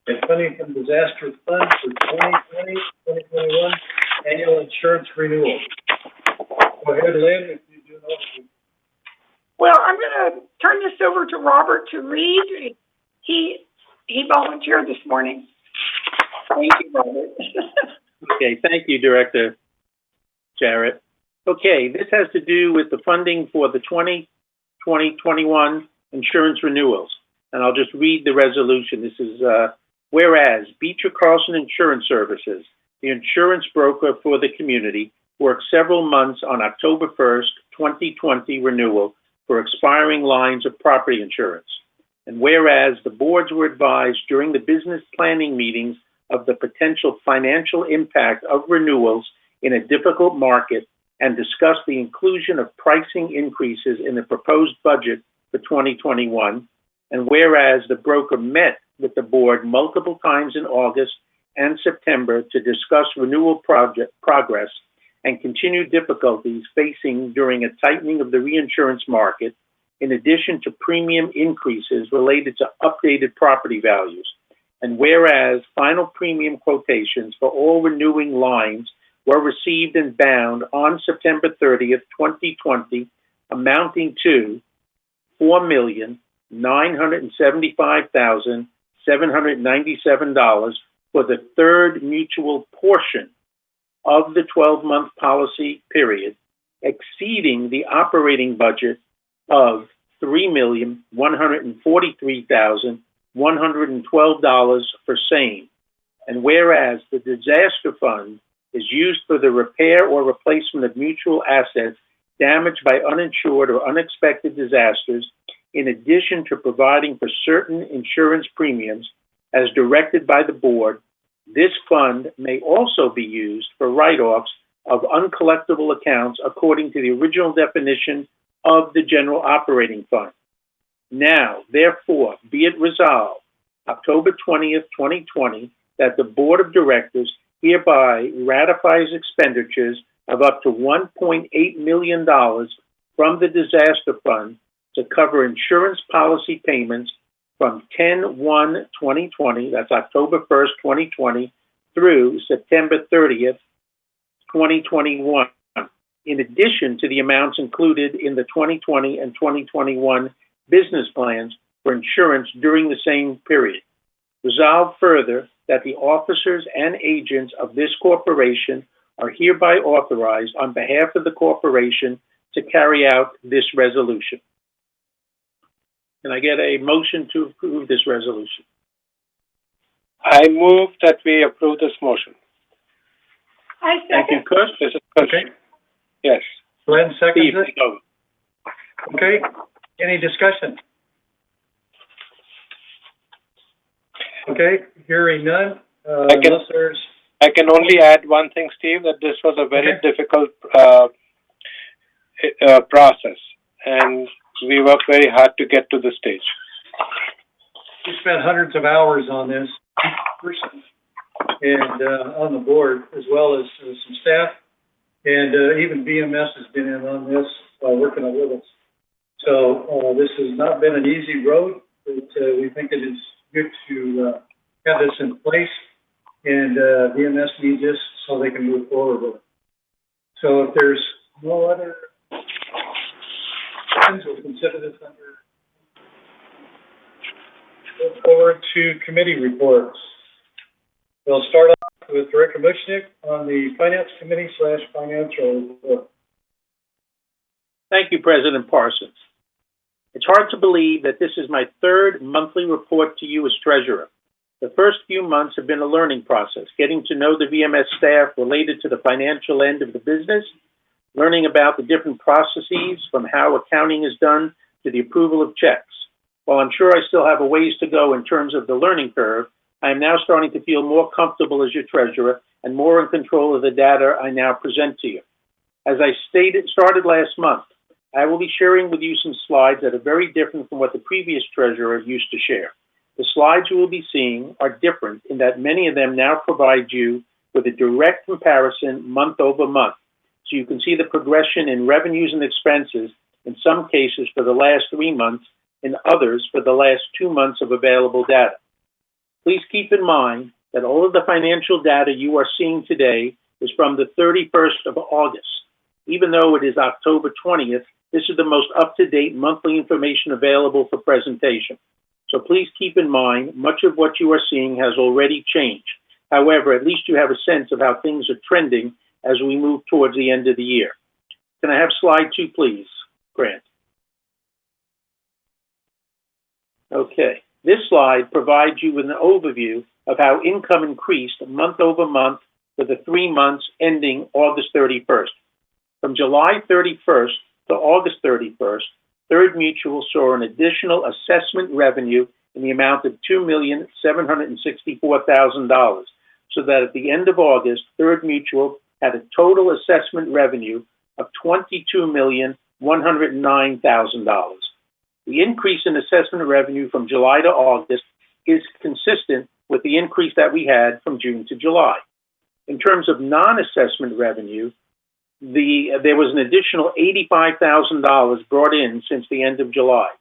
and funding from disaster fund for 2020-2021 annual insurance renewal. Go ahead, Lynn, if you do know. Well, I'm going to turn this over to Robert to read. He volunteered this morning. Thank you, Robert. Okay, thank you, Director Jarrett. Okay, this has to do with the funding for the 2020-21 insurance renewals. And I'll just read the resolution. This is, whereas Beecher Carlson Insurance Services, the insurance broker for the community, worked several months on October 1st, 2020 renewal for expiring lines of property insurance. And whereas the boards were advised during the business planning meetings of the potential financial impact of renewals in a difficult market and discussed the inclusion of pricing increases in the proposed budget for 2021. And whereas the broker met with the board multiple times in August and September to discuss renewal progress and continued difficulties facing during a tightening of the reinsurance market, in addition to premium increases related to updated property values. And whereas final premium quotations for all renewing lines were received and bound on September 30th, 2020, amounting to $4,975,797 for the third mutual portion of the 12-month policy period, exceeding the operating budget of $3,143,112 for same. And whereas the disaster fund is used for the repair or replacement of mutual assets damaged by uninsured or unexpected disasters, in addition to providing for certain insurance premiums as directed by the board, this fund may also be used for write-offs of uncollectible accounts according to the original definition of the general operating fund. Now, therefore, be it resolved, October 20th, 2020, that the Board of Directors hereby ratifies expenditures of up to $1.8 million from the disaster fund to cover insurance policy payments from 10/1/2020, that's October 1st, 2020, through September 30th, 2021, in addition to the amounts included in the 2020 and 2021 business plans for insurance during the same period. Resolved further that the officers and agents of this corporation are hereby authorized on behalf of the corporation to carry out this resolution. Can I get a motion to approve this resolution? I move that we approve this motion. I Thank you, second. Kush. This is Kush. Okay, Yes. Glenn seconds Steve, it. take over. Okay, any discussion? Okay, hearing none, unless there's, I can only add one thing, Steve, that this was a very Okay. difficult process, and we worked very hard to get to this stage. we spent hundreds of hours on this, each person, and, on the board, as well as some staff, and, even BMS has been in on this, working on with us. So, this has not been an easy road, but, we think it is good to, have this in place, and, BMS needs this so they can move forward with it. So if there's no other things, we'll consider this under. Look forward to committee reports. We'll start off with Director Muchnick on the Finance Committee / Financial report. Thank you, President Parsons. It's hard to believe that this is my third monthly report to you as treasurer. The first few months have been a learning process, getting to know the VMS staff related to the financial end of the business, learning about the different processes from how accounting is done to the approval of checks. While I'm sure I still have a ways to go in terms of the learning curve, I am now starting to feel more comfortable as your treasurer and more in control of the data I now present to you. As I started last month, I will be sharing with you some slides that are very different from what the previous treasurer used to share. The slides you will be seeing are different in that many of them now provide you with a direct comparison month over month, so you can see the progression in revenues and expenses, in some cases for the last 3 months, in others for the last 2 months of available data. Please keep in mind that all of the financial data you are seeing today is from the 31st of August. Even though it is October 20th, this is the most up-to-date monthly information available for presentation. So please keep in mind, much of what you are seeing has already changed. However, at least you have a sense of how things are trending as we move towards the end of the year. Can I have slide 2, please, Grant? Okay. This slide provides you with an overview of how income increased month over month for the 3 months ending August 31st. From July 31st to August 31st, Third Mutual saw an additional assessment revenue in the amount of $2,764,000, so that at the end of August, Third Mutual had a total assessment revenue of $22,109,000. The increase in assessment revenue from July to August is consistent with the increase that we had from June to July. In terms of non-assessment revenue, there was an additional $85,000 brought in since the end of July.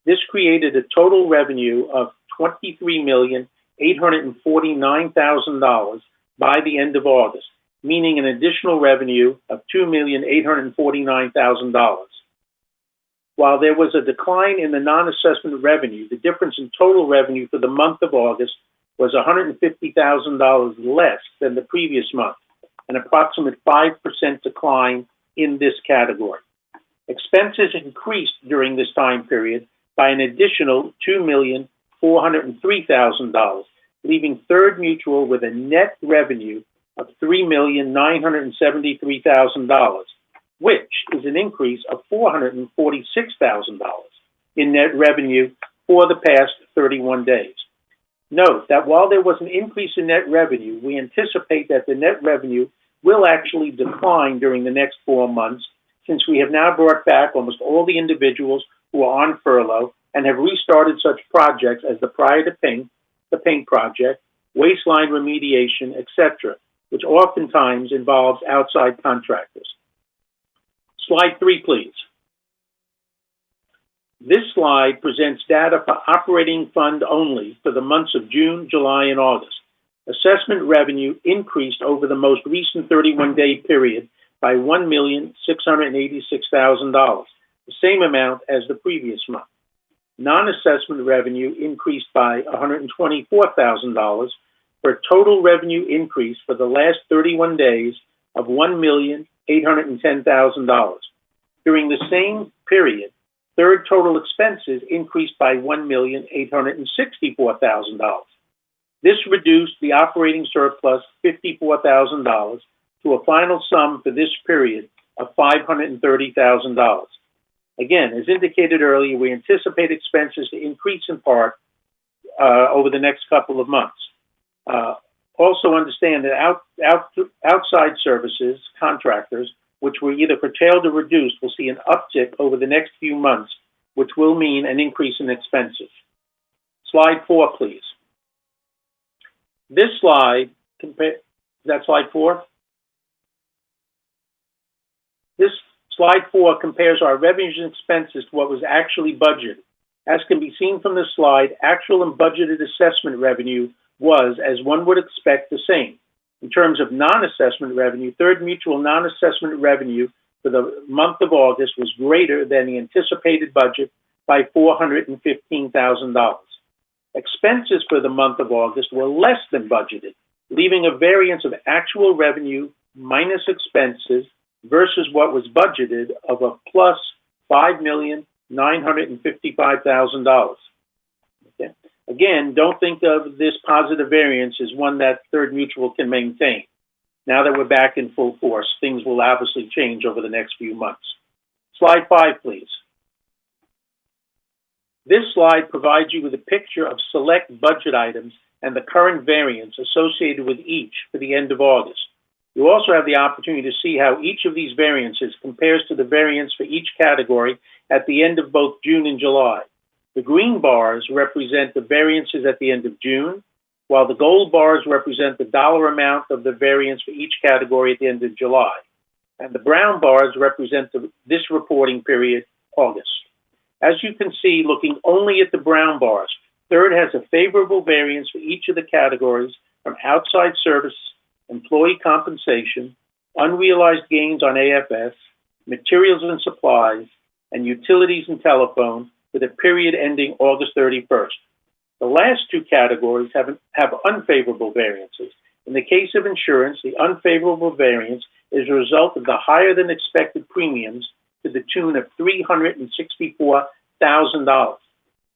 This created a total revenue of $23,849,000 by the end of August, meaning an additional revenue of $2,849,000. While there was a decline in the non-assessment revenue, the difference in total revenue for the month of August was $150,000 less than the previous month, an approximate 5% decline in this category. Expenses increased during this time period by an additional $2,403,000, leaving Third Mutual with a net revenue of $3,973,000, which is an increase of $446,000 in net revenue for the past 31 days. Note that while there was an increase in net revenue, we anticipate that the net revenue will actually decline during the next 4 months, since we have now brought back almost all the individuals who are on furlough and have restarted such projects as the Prior to Paint, the paint project, waistline remediation, etc., which oftentimes involves outside contractors. Slide 3, please. This slide presents data for operating fund only for the months of June, July, and August. Assessment revenue increased over the most recent 31-day period by $1,686,000, the same amount as the previous month. Non-assessment revenue increased by $124,000 for a total revenue increase for the last 31 days of $1,810,000. During the same period, third total expenses increased by $1,864,000. This reduced the operating surplus $54,000 to a final sum for this period of $530,000. Again, as indicated earlier, we anticipate expenses to increase in part over the next couple of months. Also understand that outside services, contractors, which were either curtailed or reduced, will see an uptick over the next few months, which will mean an increase in expenses. Slide 4, please. This slide, is that slide 4? This slide 4 compares our revenues and expenses to what was actually budgeted. As can be seen from this slide, actual and budgeted assessment revenue was, as one would expect, the same. In terms of non-assessment revenue, Third Mutual non-assessment revenue for the month of August was greater than the anticipated budget by $415,000. Expenses for the month of August were less than budgeted, leaving a variance of actual revenue minus expenses versus what was budgeted of a plus $5,955,000. Okay. Again, don't think of this positive variance as one that Third Mutual can maintain. Now that we're back in full force, things will obviously change over the next few months. Slide 5, please. This slide provides you with a picture of select budget items and the current variance associated with each for the end of August. You also have the opportunity to see how each of these variances compares to the variance for each category at the end of both June and July. The green bars represent the variances at the end of June, while the gold bars represent the dollar amount of the variance for each category at the end of July. And the brown bars represent this reporting period, August. As you can see, looking only at the brown bars, Third has a favorable variance for each of the categories from outside service, employee compensation, unrealized gains on AFS, materials and supplies, and utilities and telephone for the period ending August 31st. The last two categories have unfavorable variances. In the case of insurance, the unfavorable variance is a result of the higher than expected premiums to the tune of $364,000.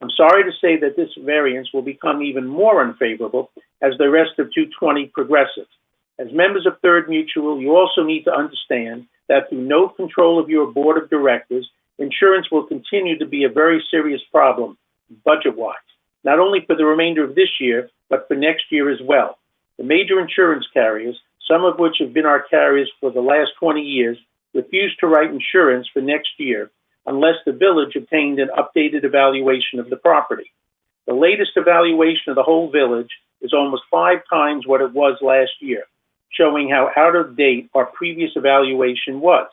I'm sorry to say that this variance will become even more unfavorable as the rest of 2020 progresses. As members of Third Mutual, you also need to understand that through no control of your board of directors, insurance will continue to be a very serious problem, budget-wise, not only for the remainder of this year, but for next year as well. The major insurance carriers, some of which have been our carriers for the last 20 years, refuse to write insurance for next year unless the village obtained an updated evaluation of the property. The latest evaluation of the whole village is almost 5 times what it was last year, showing how out of date our previous evaluation was.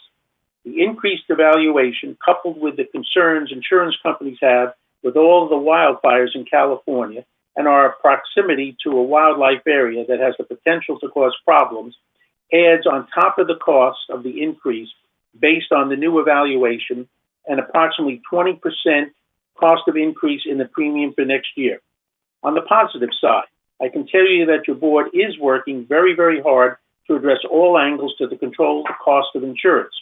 The increased evaluation, coupled with the concerns insurance companies have with all of the wildfires in California and our proximity to a wildlife area that has the potential to cause problems, adds on top of the cost of the increase based on the new evaluation and approximately 20% cost of increase in the premium for next year. On the positive side, I can tell you that your board is working very, very hard to address all angles to the control of the cost of insurance.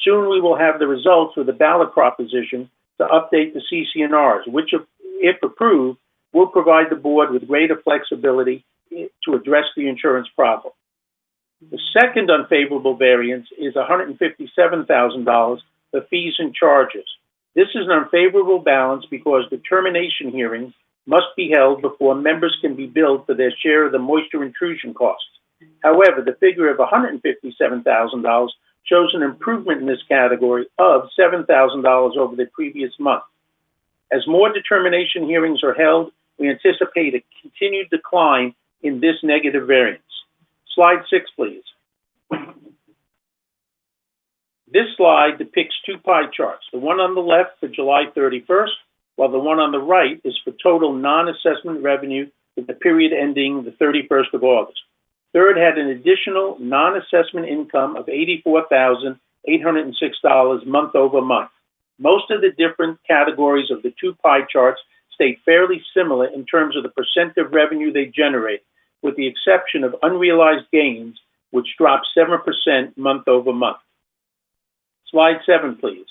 Soon we will have the results of the ballot proposition to update the CC&Rs, which, if approved, will provide the board with greater flexibility to address the insurance problem. The second unfavorable variance is $157,000 for fees and charges. This is an unfavorable balance because determination hearings must be held before members can be billed for their share of the moisture intrusion costs. However, the figure of $157,000 shows an improvement in this category of $7,000 over the previous month. As more determination hearings are held, we anticipate a continued decline in this negative variance. Slide 6, please. This slide depicts 2 pie charts, the one on the left for July 31st, while the one on the right is for total non-assessment revenue for the period ending the 31st of August. Third had an additional non-assessment income of $84,806 month over month. Most of the different categories of the 2 pie charts stay fairly similar in terms of the percent of revenue they generate, with the exception of unrealized gains, which dropped 7% month over month. Slide 7, please.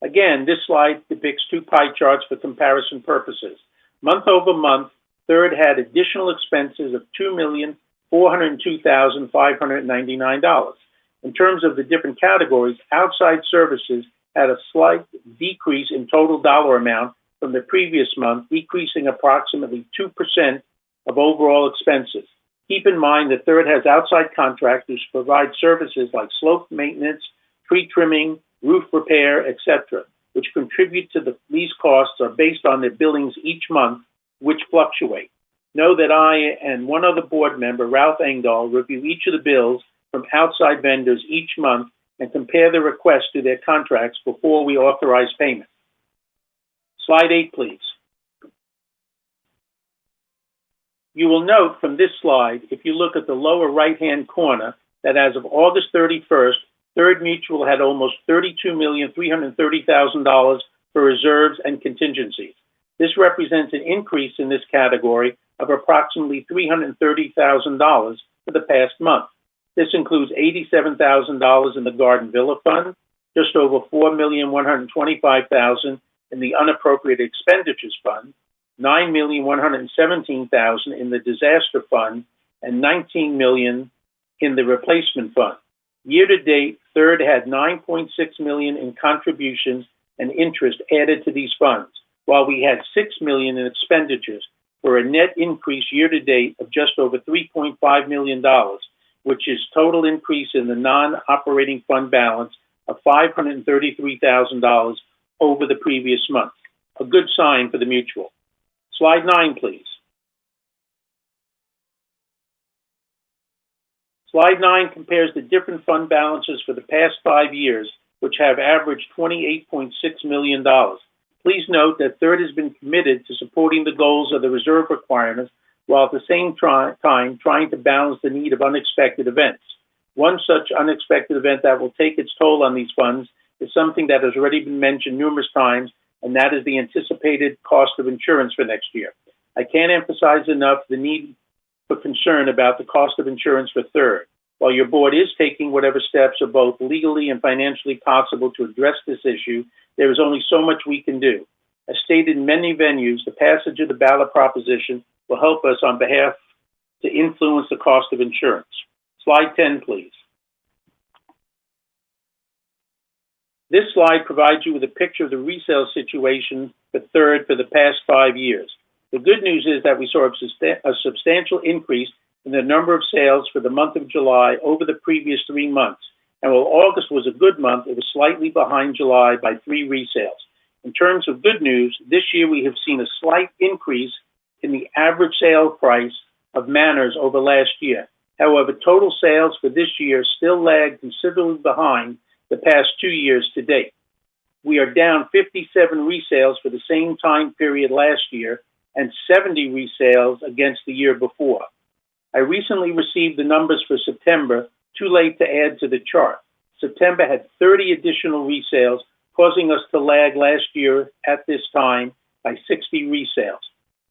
Again, this slide depicts two pie charts for comparison purposes. Month over month, Third had additional expenses of $2,402,599. In terms of the different categories, outside services had a slight decrease in total dollar amount from the previous month, decreasing approximately 2% of overall expenses. Keep in mind that Third has outside contractors who provide services like slope maintenance, tree trimming, roof repair, etc., which contribute to these costs are based on their billings each month, which fluctuate. Know that I and one other board member, Ralph Engdahl, review each of the bills from outside vendors each month and compare the requests to their contracts before we authorize payment. Slide 8, please. You will note from this slide, if you look at the lower right-hand corner, that as of August 31st, Third Mutual had almost $32,330,000 for reserves and contingencies. This represents an increase in this category of approximately $330,000 for the past month. This includes $87,000 in the Garden Villa Fund, just over $4,125,000 in the Unappropriated Expenditures Fund, $9,117,000 in the Disaster Fund, and $19 million in the Replacement Fund. Year to date, Third had $9.6 million in contributions and interest added to these funds, while we had $6 million in expenditures, for a net increase year to date of just over $3.5 million, which is total increase in the non-operating fund balance of $533,000 over the previous month. A good sign for the mutual. Slide 9, please. Slide 9 compares the different fund balances for the past 5 years, which have averaged $28.6 million. Please note that Third has been committed to supporting the goals of the reserve requirements while at the same time trying to balance the need of unexpected events. One such unexpected event that will take its toll on these funds is something that has already been mentioned numerous times, and that is the anticipated cost of insurance for next year. I can't emphasize enough the need for concern about the cost of insurance for Third. While your board is taking whatever steps are both legally and financially possible to address this issue, there is only so much we can do. As stated in many venues, the passage of the ballot proposition will help us on behalf to influence the cost of insurance. Slide 10, please. This slide provides you with a picture of the resale situation for Third for the past 5 years. The good news is that we saw a substantial increase in the number of sales for the month of July over the previous 3 months. And while August was a good month, it was slightly behind July by 3 resales. In terms of good news, this year we have seen a slight increase in the average sale price of manors over last year. However, total sales for this year still lag considerably behind the past 2 years to date. We are down 57 resales for the same time period last year and 70 resales against the year before. I recently received the numbers for September, too late to add to the chart. September had 30 additional resales, causing us to lag last year at this time by 60 resales.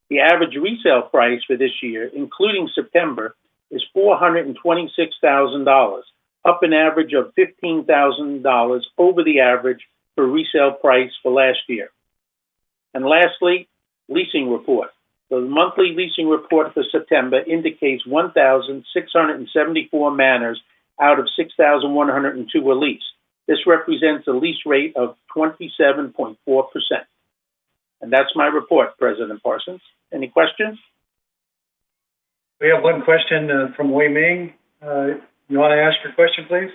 The average resale price for this year, including September, is $426,000, up an average of $15,000 over the average for resale price for last year. And lastly, leasing report. The monthly leasing report for September indicates 1,674 manors out of 6,102 were leased. This represents a lease rate of 27.4%. And that's my report, President Parsons. Any questions? We have one question from Wei Ming. You want to ask your question, please?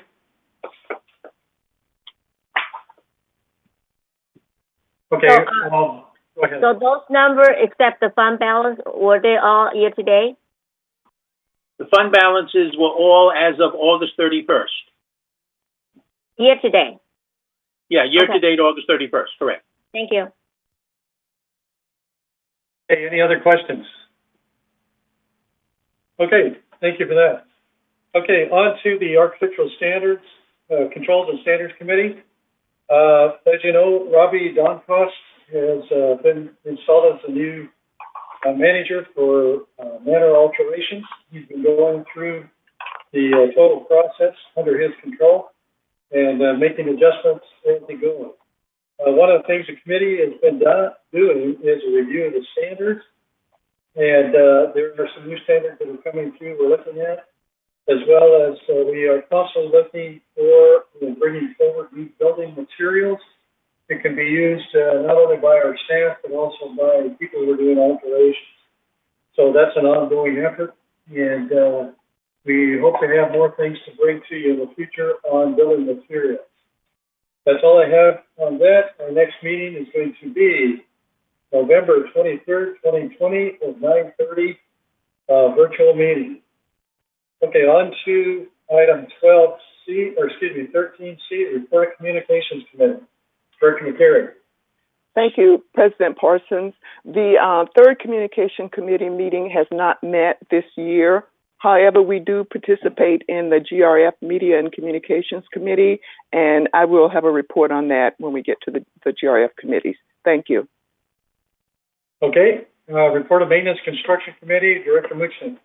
Okay. Go ahead. So those numbers, except the fund balance, were they all year to date? The fund balances were all as of August 31st. Year to date? Yeah, year to date, August 31st, correct. Thank you. Hey, any other questions? Okay, thank you for that. Okay, on to the Architectural Standards, Controls and Standards Committee. As you know, Robbie Donkost has been installed as the new manager for Manor Alterations. He's been going through the total process under his control and making adjustments as they go. One of the things the committee has been doing is a review of the standards, and there are some new standards that are coming through we're looking at, as well as we are constantly looking for and bringing forward new building materials that can be used not only by our staff, but also by people who are doing alterations. So that's an ongoing effort, and we hope to have more things to bring to you in the future on building materials. That's all I have on that. Our next meeting is going to be November 23rd, 2020 at 9:30, virtual meeting. Okay, on to item 13C, Report of Communications Committee. Director McCary. Thank you, President Parsons. The third Communication Committee meeting has not met this year. However, we do participate in the GRF Media and Communications Committee, and I will have a report on that when we get to the GRF committees. Thank you. Okay, report of Maintenance Construction Committee, Director Muchson.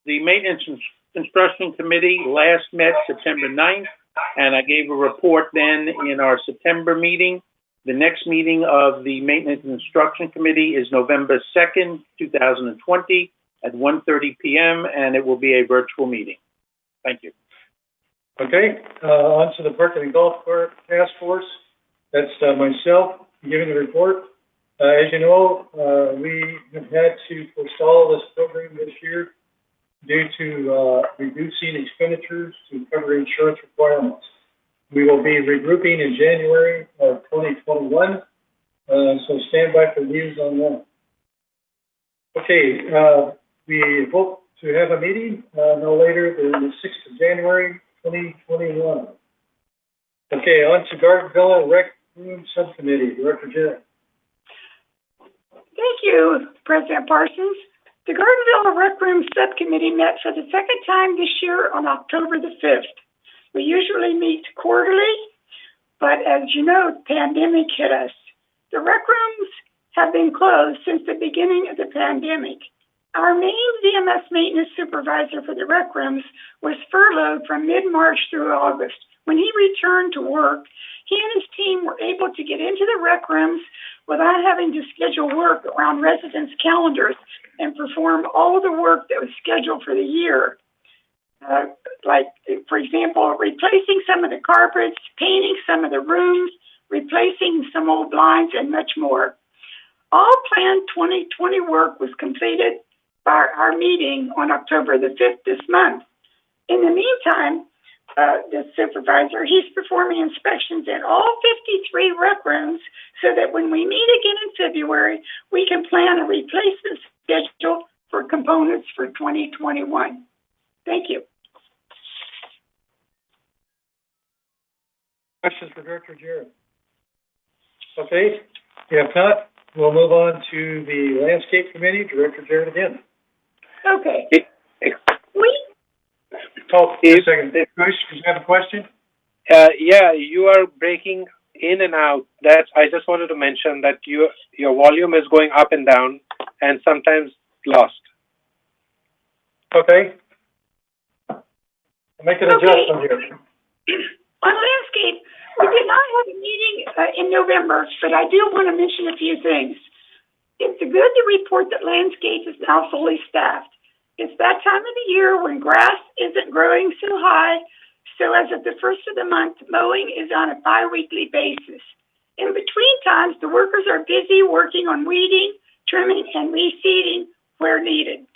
The Maintenance and Construction Committee last met September 9th, and I gave a report then in our September meeting. The next meeting of the Maintenance and Construction Committee is November 2nd, 2020 at 1:30 p.m., and it will be a virtual meeting. Thank you. Okay, on to the Park and Golf Task Force. That's myself giving the report. As you know, we have had to forestall this program this year due to reducing expenditures to cover insurance requirements. We will be regrouping in January of 2021, so stand by for news on that. Okay, we hope to have a meeting no later than the 6th of January, 2021. Okay, on to Garden Villa Rec Room Subcommittee, Director Jett. Thank you, President Parsons. The Garden Villa Rec Room Subcommittee met for the second time this year on October the 5th. We usually meet quarterly, but as you know, the pandemic hit us. The rec rooms have been closed since the beginning of the pandemic. Our main VMS maintenance supervisor for the rec rooms was furloughed from mid-March through August. When he returned to work, he and his team were able to get into the rec rooms without having to schedule work around residents' calendars and perform all of the work that was scheduled for the year. Like, for example, replacing some of the carpets, painting some of the rooms, replacing some old blinds, and much more. All planned 2020 work was completed by our meeting on October the 5th this month. In the meantime, the supervisor, he's performing inspections in all 53 rec rooms so that when we meet again in February, we can plan a replacement schedule for components for 2021. Thank you. Questions for Director Jarrett? Okay, if not, we'll move on to the Landscape Committee, Director Jarrett again. Okay. Just a second. Bruce, do you have a question? Yeah, you are breaking in and out. I just wanted to mention that your volume is going up and down and sometimes lost. Okay. I'll make an adjustment here. On landscape, we did not have a meeting in November, but I do want to mention a few things. It's good to report that landscape is now fully staffed. It's that time of the year when grass isn't growing so high, so as of the first of the month, mowing is on a bi-weekly basis. In between times, the workers are busy working on weeding, trimming, and reseeding where needed.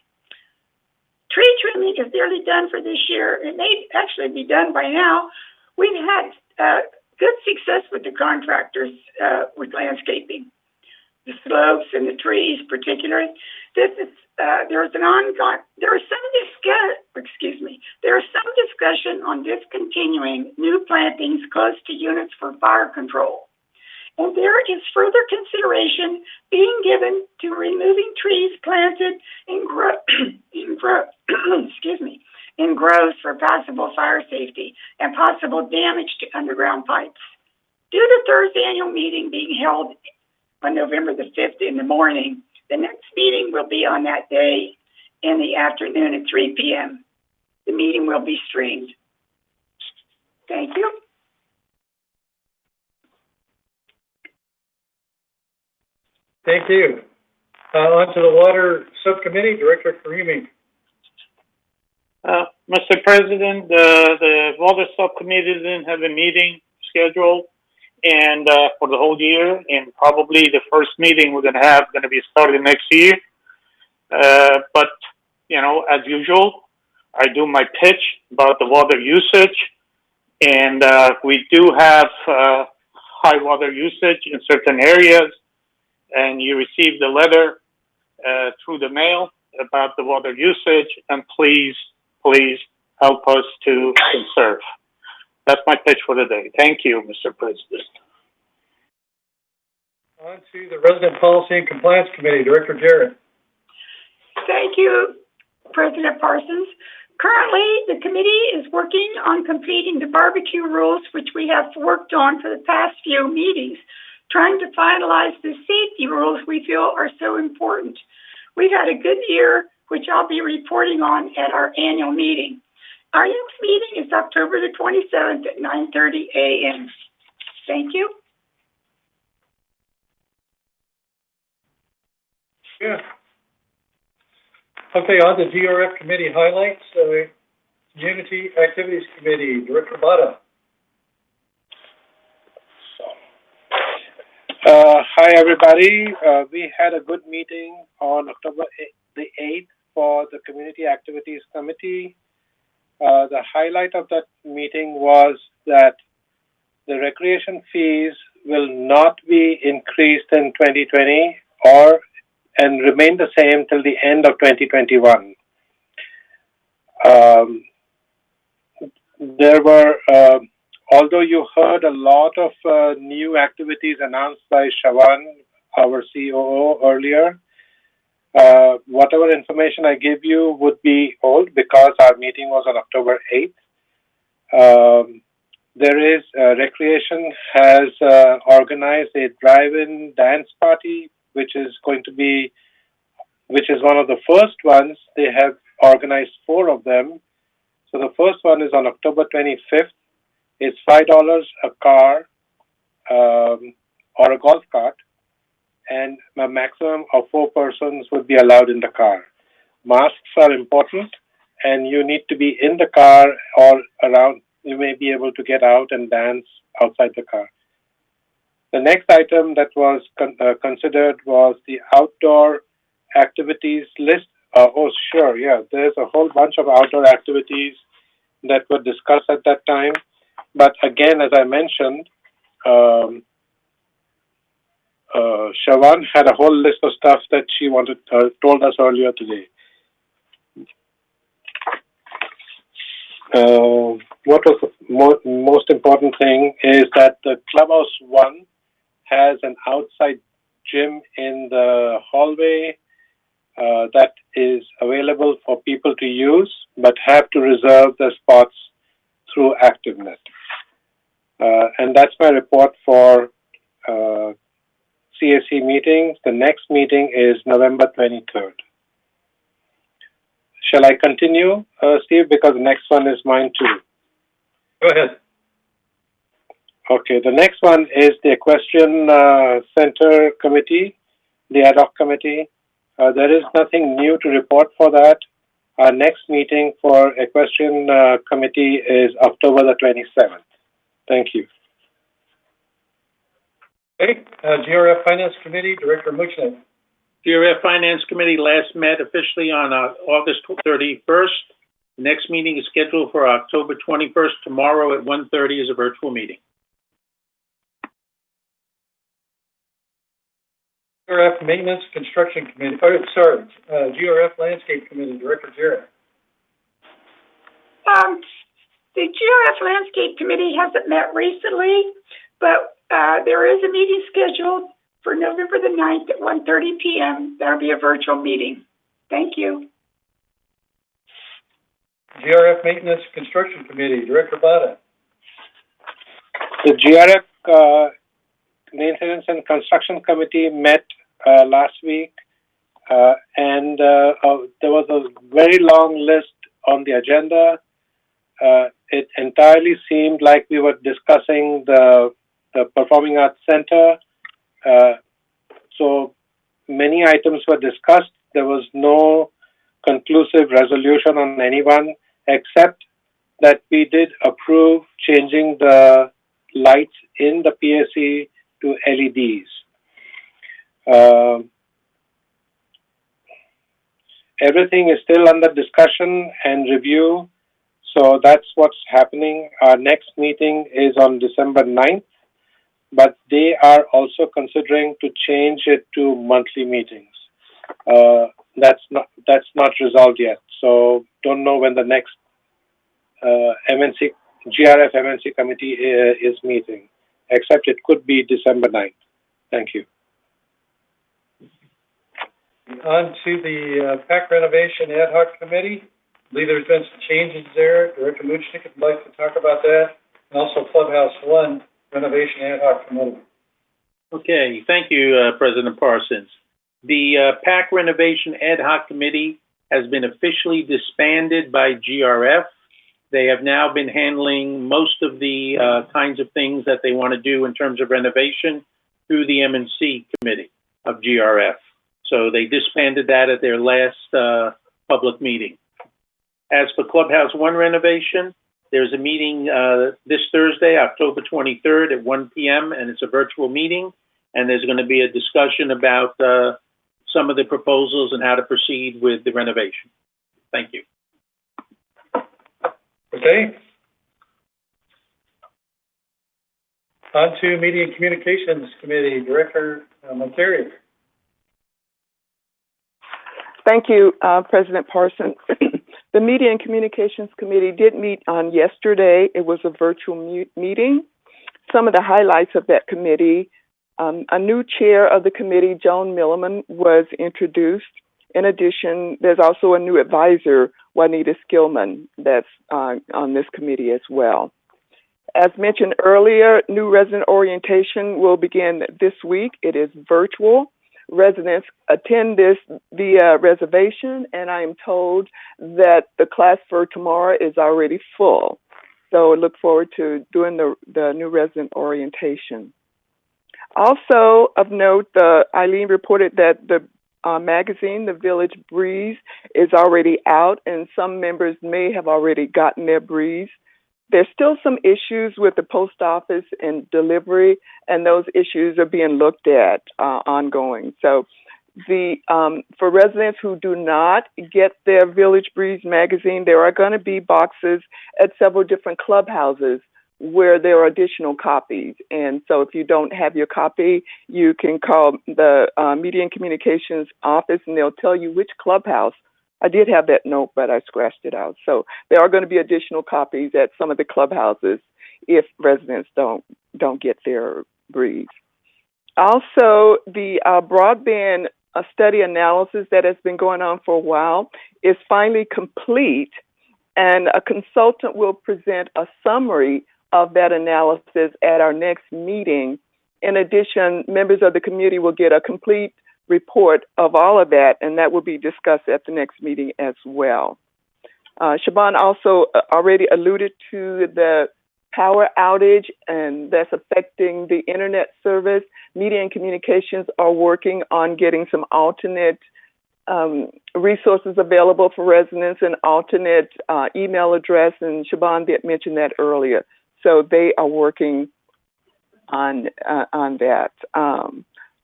Tree trimming is nearly done for this year. It may actually be done by now. We've had good success with the contractors with landscaping. The slopes and the trees, particularly. There is some discussion on discontinuing new plantings close to units for fire control. And there is further consideration being given to removing trees planted in groves for possible fire safety and possible damage to underground pipes. Due to Thursday's annual meeting being held on November the 5th in the morning. The next meeting will be on that day in the afternoon at 3 p.m. The meeting will be streamed. Thank you. Thank you. On to the Water Subcommittee, Director Karimi. Mr. President, the Water Subcommittee didn't have a meeting scheduled and for the whole year, and probably the first meeting we're going to be starting next year. But, you know, as usual, I do my pitch about the water usage, and we do have high water usage in certain areas, and you received a letter through the mail about the water usage, and please help us to conserve. That's my pitch for today. Thank you, Mr. President. On to the Resident Policy and Compliance Committee, Director Jarrett. Thank you, President Parsons. Currently, the committee is working on completing the barbecue rules, which we have worked on for the past few meetings, trying to finalize the safety rules we feel are so important. We've had a good year, which I'll be reporting on at our annual meeting. Our next meeting is October the 27th at 9:30 a.m. Thank you. Yeah. Okay, on to GRF Committee highlights. Community Activities Committee, Director Bada. Hi, everybody. We had a good meeting on October the 8th for the Community Activities Committee. The highlight of that meeting was that the recreation fees will not be increased in 2020 and remain the same till the end of 2021. There were, although you heard a lot of new activities announced by Shawan, our COO, earlier, whatever information I give you would be old because our meeting was on October 8th. There is, Recreation has organized a drive-in dance party, which is one of the first ones. They have organized 4 of them. So the first one is on October 25th. It's $5 a car or a golf cart, and a maximum of 4 persons would be allowed in the car. Masks are important, and you need to be in the car or around. You may be able to get out and dance outside the car. The next item that was considered was the outdoor activities list. There's a whole bunch of outdoor activities that were discussed at that time. But again, as I mentioned, Shawan had a whole list of stuff that she told us earlier today. What was the most important thing is that the Clubhouse 1 has an outside gym in the hallway that is available for people to use, but have to reserve the spots through ActiveNet. And that's my report for CAC meetings. The next meeting is November 23rd. Shall I continue, Steve? Because the next one is mine too. Go ahead. Okay, the next one is the Equestrian Center Committee, the ad hoc committee. There is nothing new to report for that. Our next meeting for Equestrian Committee is October the 27th. Thank you. Okay, GRF Finance Committee, Director Muchnick. GRF Finance Committee last met officially on August 31st. The next meeting is scheduled for October 21st, tomorrow at 1:30 is a virtual meeting. GRF Maintenance Construction Committee, GRF Landscape Committee, Director Jarrett. The GRF Landscape Committee hasn't met recently, but there is a meeting scheduled for November the 9th at 1:30 p.m. That'll be a virtual meeting. Thank you. GRF Maintenance Construction Committee, Director Bada. The GRF Maintenance and Construction Committee met last week, and there was a very long list on the agenda. It entirely seemed like we were discussing the Performing Arts Center. So many items were discussed. There was no conclusive resolution on anyone, except that we did approve changing the lights in the PSC to LEDs. Everything is still under discussion and review, so that's what's happening. Our next meeting is on December 9th, but they are also considering to change it to monthly meetings. That's not resolved yet, so don't know when the next GRF MNC committee is meeting, except it could be December 9th. Thank you. On to the PAC renovation ad hoc committee. I believe there's been some changes there. Director Muchnick would like to talk about that. And also Clubhouse 1 renovation ad hoc committee. Okay, thank you, President Parsons. The PAC renovation ad hoc committee has been officially disbanded by GRF. They have now been handling most of the kinds of things that they want to do in terms of renovation through the M&C committee of GRF. So they disbanded that at their last public meeting. As for Clubhouse 1 renovation, there's a meeting this Thursday, October 23rd at 1 p.m., and it's a virtual meeting. And there's going to be a discussion about some of the proposals and how to proceed with the renovation. Thank you. Okay. On to Media and Communications Committee, Director Monteri. Thank you, President Parsons. The Media and Communications Committee did meet on yesterday. It was a virtual meeting. Some of the highlights of that committee, a new chair of the committee, Joan Milliman, was introduced. In addition, there's also a new advisor, Juanita Skillman, that's on this committee as well. As mentioned earlier, new resident orientation will begin this week. It is virtual. Residents attend this via reservation, and I am told that the class for tomorrow is already full. So I look forward to doing the new resident orientation. Also of note, Eileen reported that the magazine, The Village Breeze, is already out, and some members may have already gotten their breeze. There's still some issues with the post office and delivery, and those issues are being looked at ongoing. So for residents who do not get their Village Breeze magazine, there are going to be boxes at several different clubhouses where there are additional copies. And so if you don't have your copy, you can call the Media and Communications office, and they'll tell you which clubhouse. I did have that note, but I scratched it out. So there are going to be additional copies at some of the clubhouses if residents don't get their breeze. Also, the broadband study analysis that has been going on for a while is finally complete, and a consultant will present a summary of that analysis at our next meeting. In addition, members of the committee will get a complete report of all of that, and that will be discussed at the next meeting as well. Shaban also already alluded to the power outage, and that's affecting the internet service. Media and Communications are working on getting some alternate resources available for residents, an alternate email address, and Shaban did mention that earlier. So they are working on that.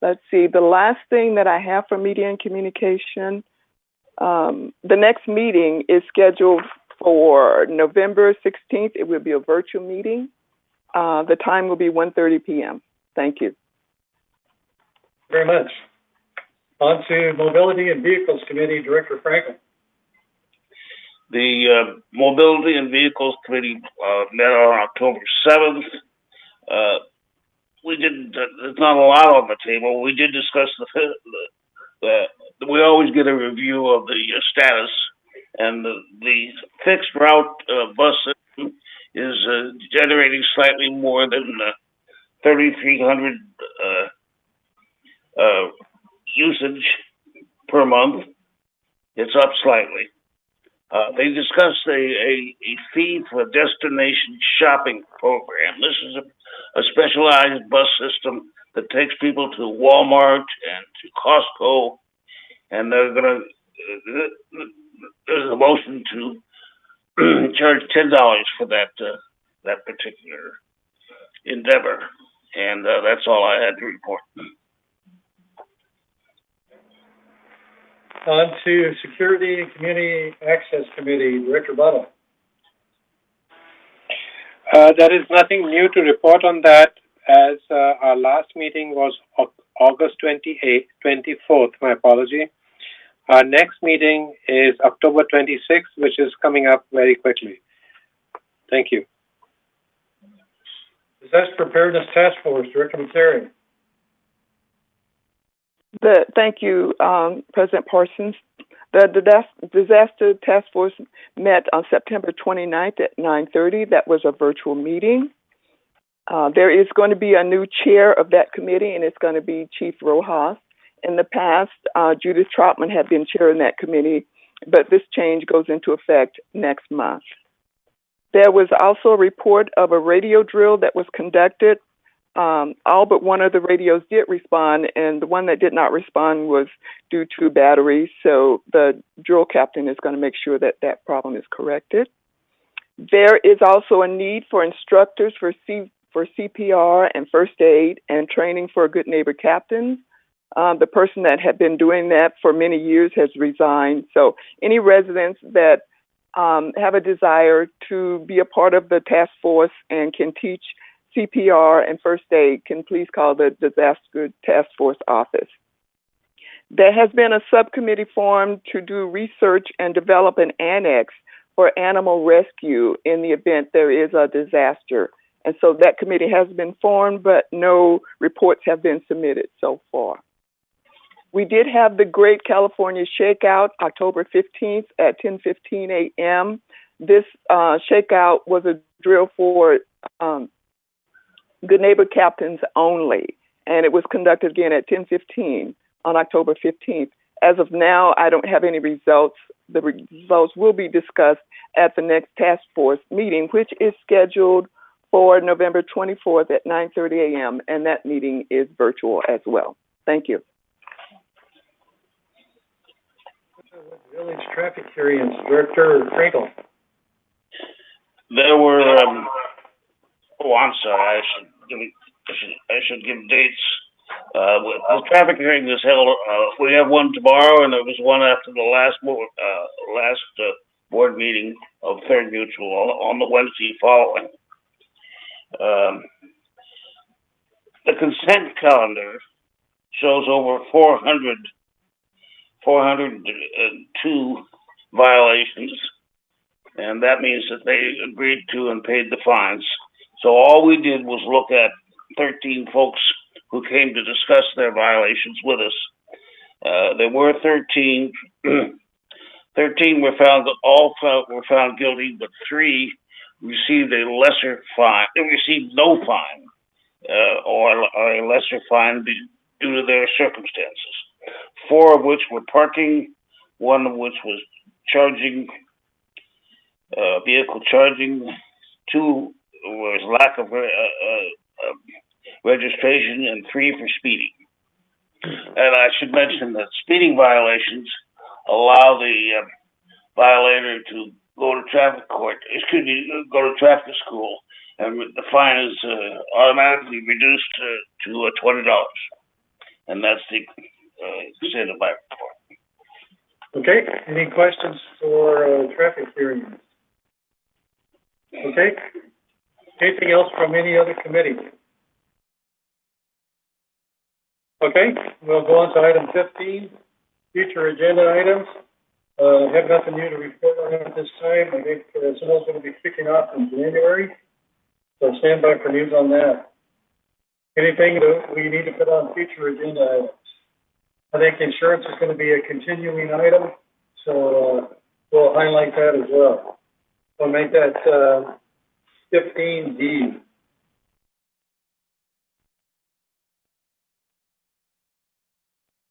Let's see, the last thing that I have for Media and Communication, the next meeting is scheduled for November 16th. It will be a virtual meeting. The time will be 1:30 p.m. Thank you. Very much. On to Mobility and Vehicles Committee, Director Franklin. The Mobility and Vehicles Committee met on October 7th. There's not a lot on the table. We did discuss we always get a review of the status, and the fixed route bus system is generating slightly more than 3,300 usage per month. It's up slightly. They discussed a fee for a destination shopping program. This is a specialized bus system that takes people to Walmart and to Costco, and they're gonna, there's a motion to charge $10 for that particular endeavor. And that's all I had to report. On to Security and Community Access Committee, Director Butler. There is nothing new to report on that, as our last meeting was August 24th, my apology. Our next meeting is October 26th, which is coming up very quickly. Thank you. Disaster Preparedness Task Force, Director Matsari. Thank you, President Parsons. The Disaster Task Force met on September 29th at 9:30. That was a virtual meeting. There is going to be a new chair of that committee, and it's going to be Chief Rojas. In the past, Judith Troutman had been chairing that committee, but this change goes into effect next month. There was also a report of a radio drill that was conducted. All but one of the radios did respond, and the one that did not respond was due to batteries. So the drill captain is going to make sure that that problem is corrected. There is also a need for instructors for CPR and first aid and training for good neighbor captains. The person that had been doing that for many years has resigned. So any residents that have a desire to be a part of the task force and can teach CPR and first aid can please call the Disaster Task Force office. There has been a subcommittee formed to do research and develop an annex for animal rescue in the event there is a disaster. And so that committee has been formed, but no reports have been submitted so far. We did have the Great California Shakeout October 15th at 10:15 a.m. This shakeout was a drill for good neighbor captains only, and it was conducted again at 10:15 on October 15th. As of now, I don't have any results. The results will be discussed at the next task force meeting, which is scheduled for November 24th at 9:30 a.m., and that meeting is virtual as well. Thank you. Village Traffic Hearings, Director Frankel. There were, I'm sorry, I should give dates. The traffic hearing is held, we have one tomorrow, and there was one after the last board meeting of Third Mutual on the Wednesday following. The consent calendar shows over 402 violations, and that means that they agreed to and paid the fines. So all we did was look at 13 folks who came to discuss their violations with us. There were 13. 13 were found guilty, but 3 received a lesser fine. They received no fine, or a lesser fine due to their circumstances. 4 of which were parking, 1 of which was vehicle charging, 2 was lack of registration, and 3 for speeding. And I should mention that speeding violations allow the violator to go to traffic court, go to traffic school, and the fine is automatically reduced to $20. And that's the extent of my report. Okay, any questions for traffic hearings? Okay, anything else from any other committee? Okay, we'll go on to item 15, future agenda items. Have nothing new to report on at this time. I think someone's going to be kicking off in January, so stand by for news on that. Anything that we need to put on future agenda items? I think insurance is going to be a continuing item, so we'll highlight that as well. We'll make that 15D.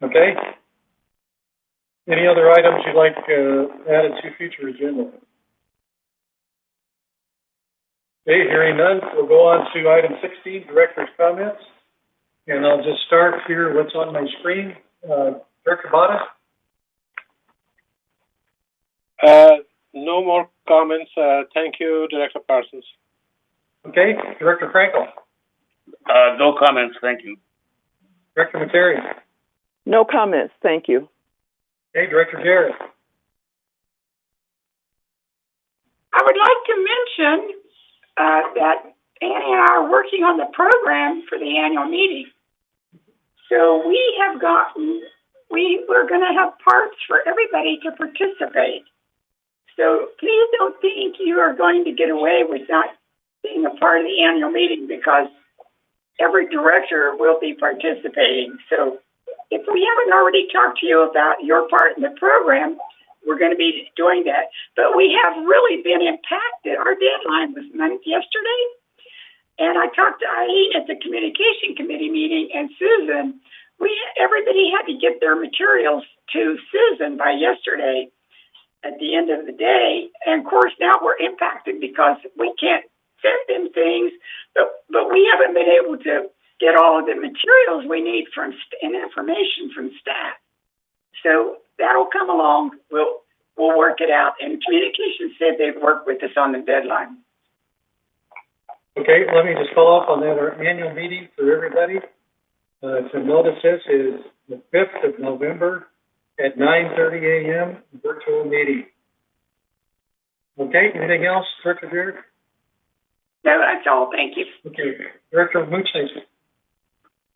Okay? Any other items you'd like added to future agenda? Okay, hearing none, we'll go on to item 16, director's comments. And I'll just start here, what's on my screen. Director Bada? No more comments. Thank you, Director Parsons. Okay, Director Frankel? No comments, thank you. Director Materi? No comments, thank you. Okay, Director Jarrett? I would like to mention that Annie and I are working on the program for the annual meeting. So we're going to have parts for everybody to participate. So please don't think you are going to get away with not being a part of the annual meeting, because every director will be participating. So if we haven't already talked to you about your part in the program, we're going to be doing that. But we have really been impacted. Our deadline was yesterday. And I talked to Eileen at the communication committee meeting, and Susan, everybody had to get their materials to Susan by yesterday at the end of the day. And of course, now we're impacted because we can't send them things, but we haven't been able to get all of the materials we need and information from staff. So that'll come along. We'll work it out. And communications said they'd work with us on the deadline. Okay, let me just follow up on that. Our annual meeting for everybody, to notice this, is the 5th of November at 9:30 a.m., virtual meeting. Okay, anything else, Director Jarrett? No, that's all. Thank you. Okay, Director Muchney.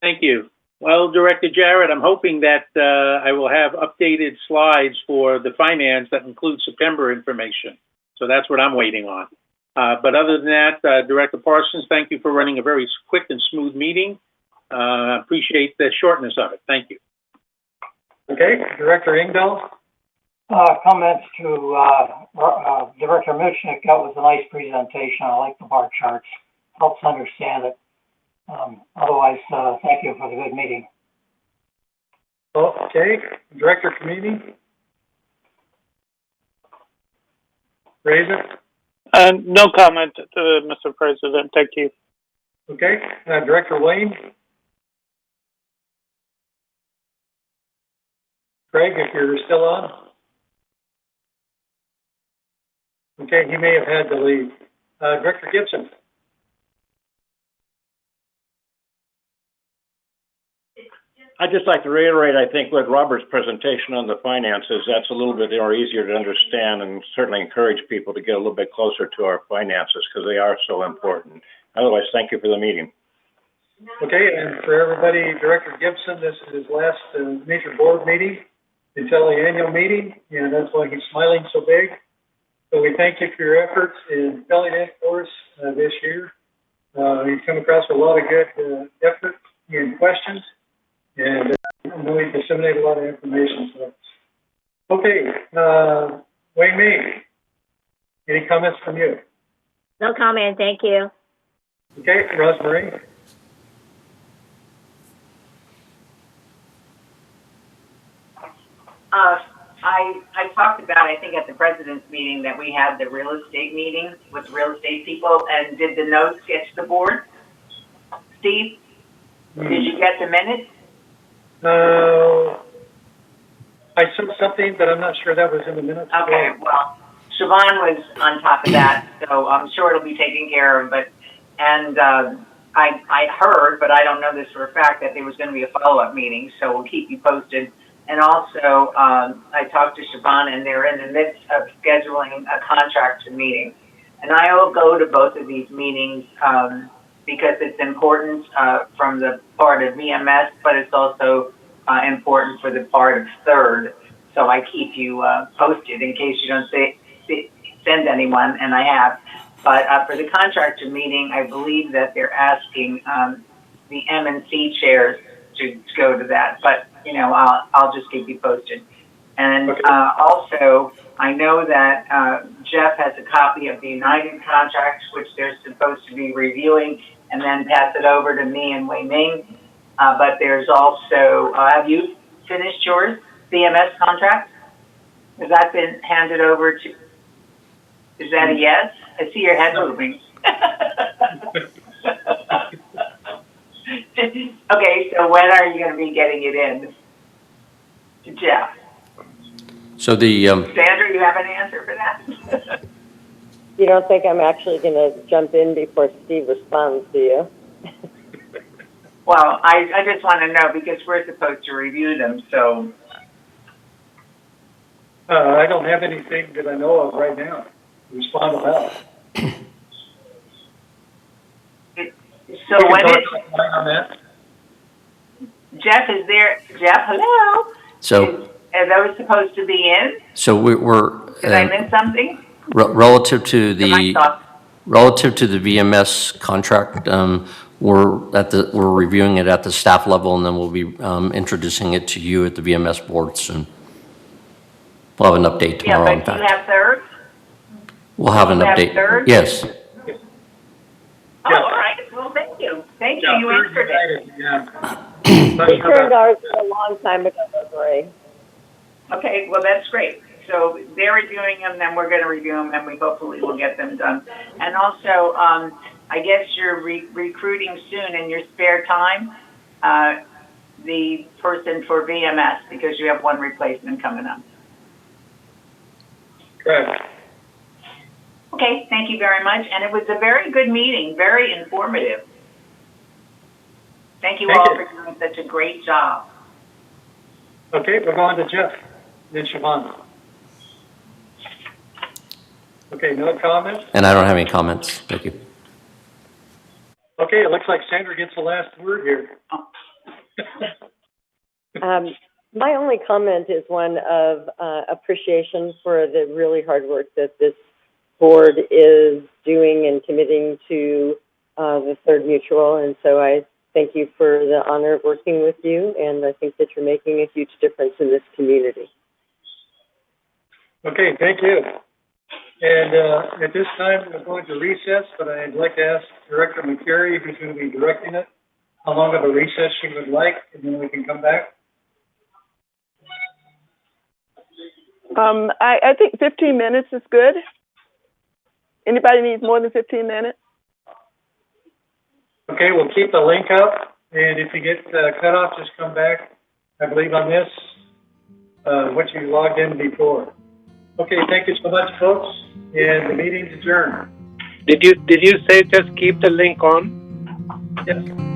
Thank you. Well, Director Jarrett, I'm hoping that I will have updated slides for the finance that include September information. So that's what I'm waiting on. But other than that, Director Parsons, thank you for running a very quick and smooth meeting. Appreciate the shortness of it. Thank you. Okay, Director Engdahl. Comments to Director Muchnick. That was a nice presentation. I like the bar charts. Helps understand it. Otherwise, thank you for the good meeting. Okay, Director Committee. Raise it. No comment, Mr. President. Thank you. Okay, Director Wayne. Craig, if you're still on. Okay, he may have had to leave. Director Gibson. I'd just like to reiterate, I think, what Robert's presentation on the finances, that's a little bit more easier to understand, and certainly encourage people to get a little bit closer to our finances because they are so important. Otherwise, thank you for the meeting. Okay, and for everybody, Director Gibson, this is his last major board meeting until the annual meeting, and that's why he's smiling so big. So we thank you for your efforts in filling in for us this year. You've come across a lot of good effort and questions, and I know you disseminate a lot of information. So, okay, Wayne May, any comments from you? No comment, thank you. Okay, Rosemary. I talked about, I think at the president's meeting, that we had the real estate meeting with real estate people, and did the notes get to the board? Steve, did you get the minutes? I sent something, but I'm not sure that was in the minutes. Okay, well, Siobhan was on top of that, so I'm sure it'll be taken care of, I heard, but I don't know this for a fact, that there was going to be a follow-up meeting, so we'll keep you posted. And also, I talked to Siobhan, and they're in the midst of scheduling a contractor meeting. And I will go to both of these meetings because it's important from the part of VMS, but it's also important for the part of Third. So I keep you posted in case you don't send anyone, and I have. But for the contractor meeting, I believe that they're asking the M&C chairs to go to that. But you know, I'll just keep you posted. And also, I know that Jeff has a copy of the United contracts, which they're supposed to be reviewing, and then pass it over to me and Wei Ming. But there's also, have you finished yours, BMS contract? Has that been handed over to, is that a yes? I see your head moving. Okay, so when are you going to be getting it in? To Jeff? So the, Sandra, you have an answer for that? You don't think I'm actually going to jump in before Steve responds, do you? Well, I just want to know because we're supposed to review them, so. I don't have anything that I know of right now to respond about. So when is, on that. Jeff, is there, Jeff, hello? so, Are those supposed to be in? so we're, Did I miss something? relative to To my the, thoughts. relative to the VMS contract, we're reviewing it at the staff level, and then we'll be, introducing it to you at the VMS board soon. We'll have an update tomorrow, in Yeah, but fact. you have third? We'll have an you have update. third? Yes. Oh, all right, well, thank you. Thank you, you answered it. Yeah. We turned ours in a long time ago, Ray. Okay, well, that's great. So they're reviewing them, then we're going to review them, and we hopefully will get them done. And also, I guess you're recruiting soon in your spare time, the person for VMS, because you have one replacement coming up. Correct. Okay, thank you very much. And it was a very good meeting, very informative. Thank you all for doing such a great job. Okay, we're going to Jeff, then Siobhan. Okay, no comments? And I don't have any comments. Thank you. Okay, it looks like Sandra gets the last word here. My only comment is one of appreciation for the really hard work that this board is doing and committing to the Third Mutual. And so I thank you for the honor of working with you, and I think that you're making a huge difference in this community. Okay, thank you. And at this time, we're going to recess, but I'd like to ask Director McCary, who's going to be directing it, how long of a recess she would like, and then we can come back. I think 15 minutes is good. Anybody needs more than 15 minutes? Okay, we'll keep the link up, and if you get cut off, just come back, I believe, on this, what you logged in before. Okay, thank you so much, folks, and the meeting's adjourned. Did you say just keep the link on? Yes.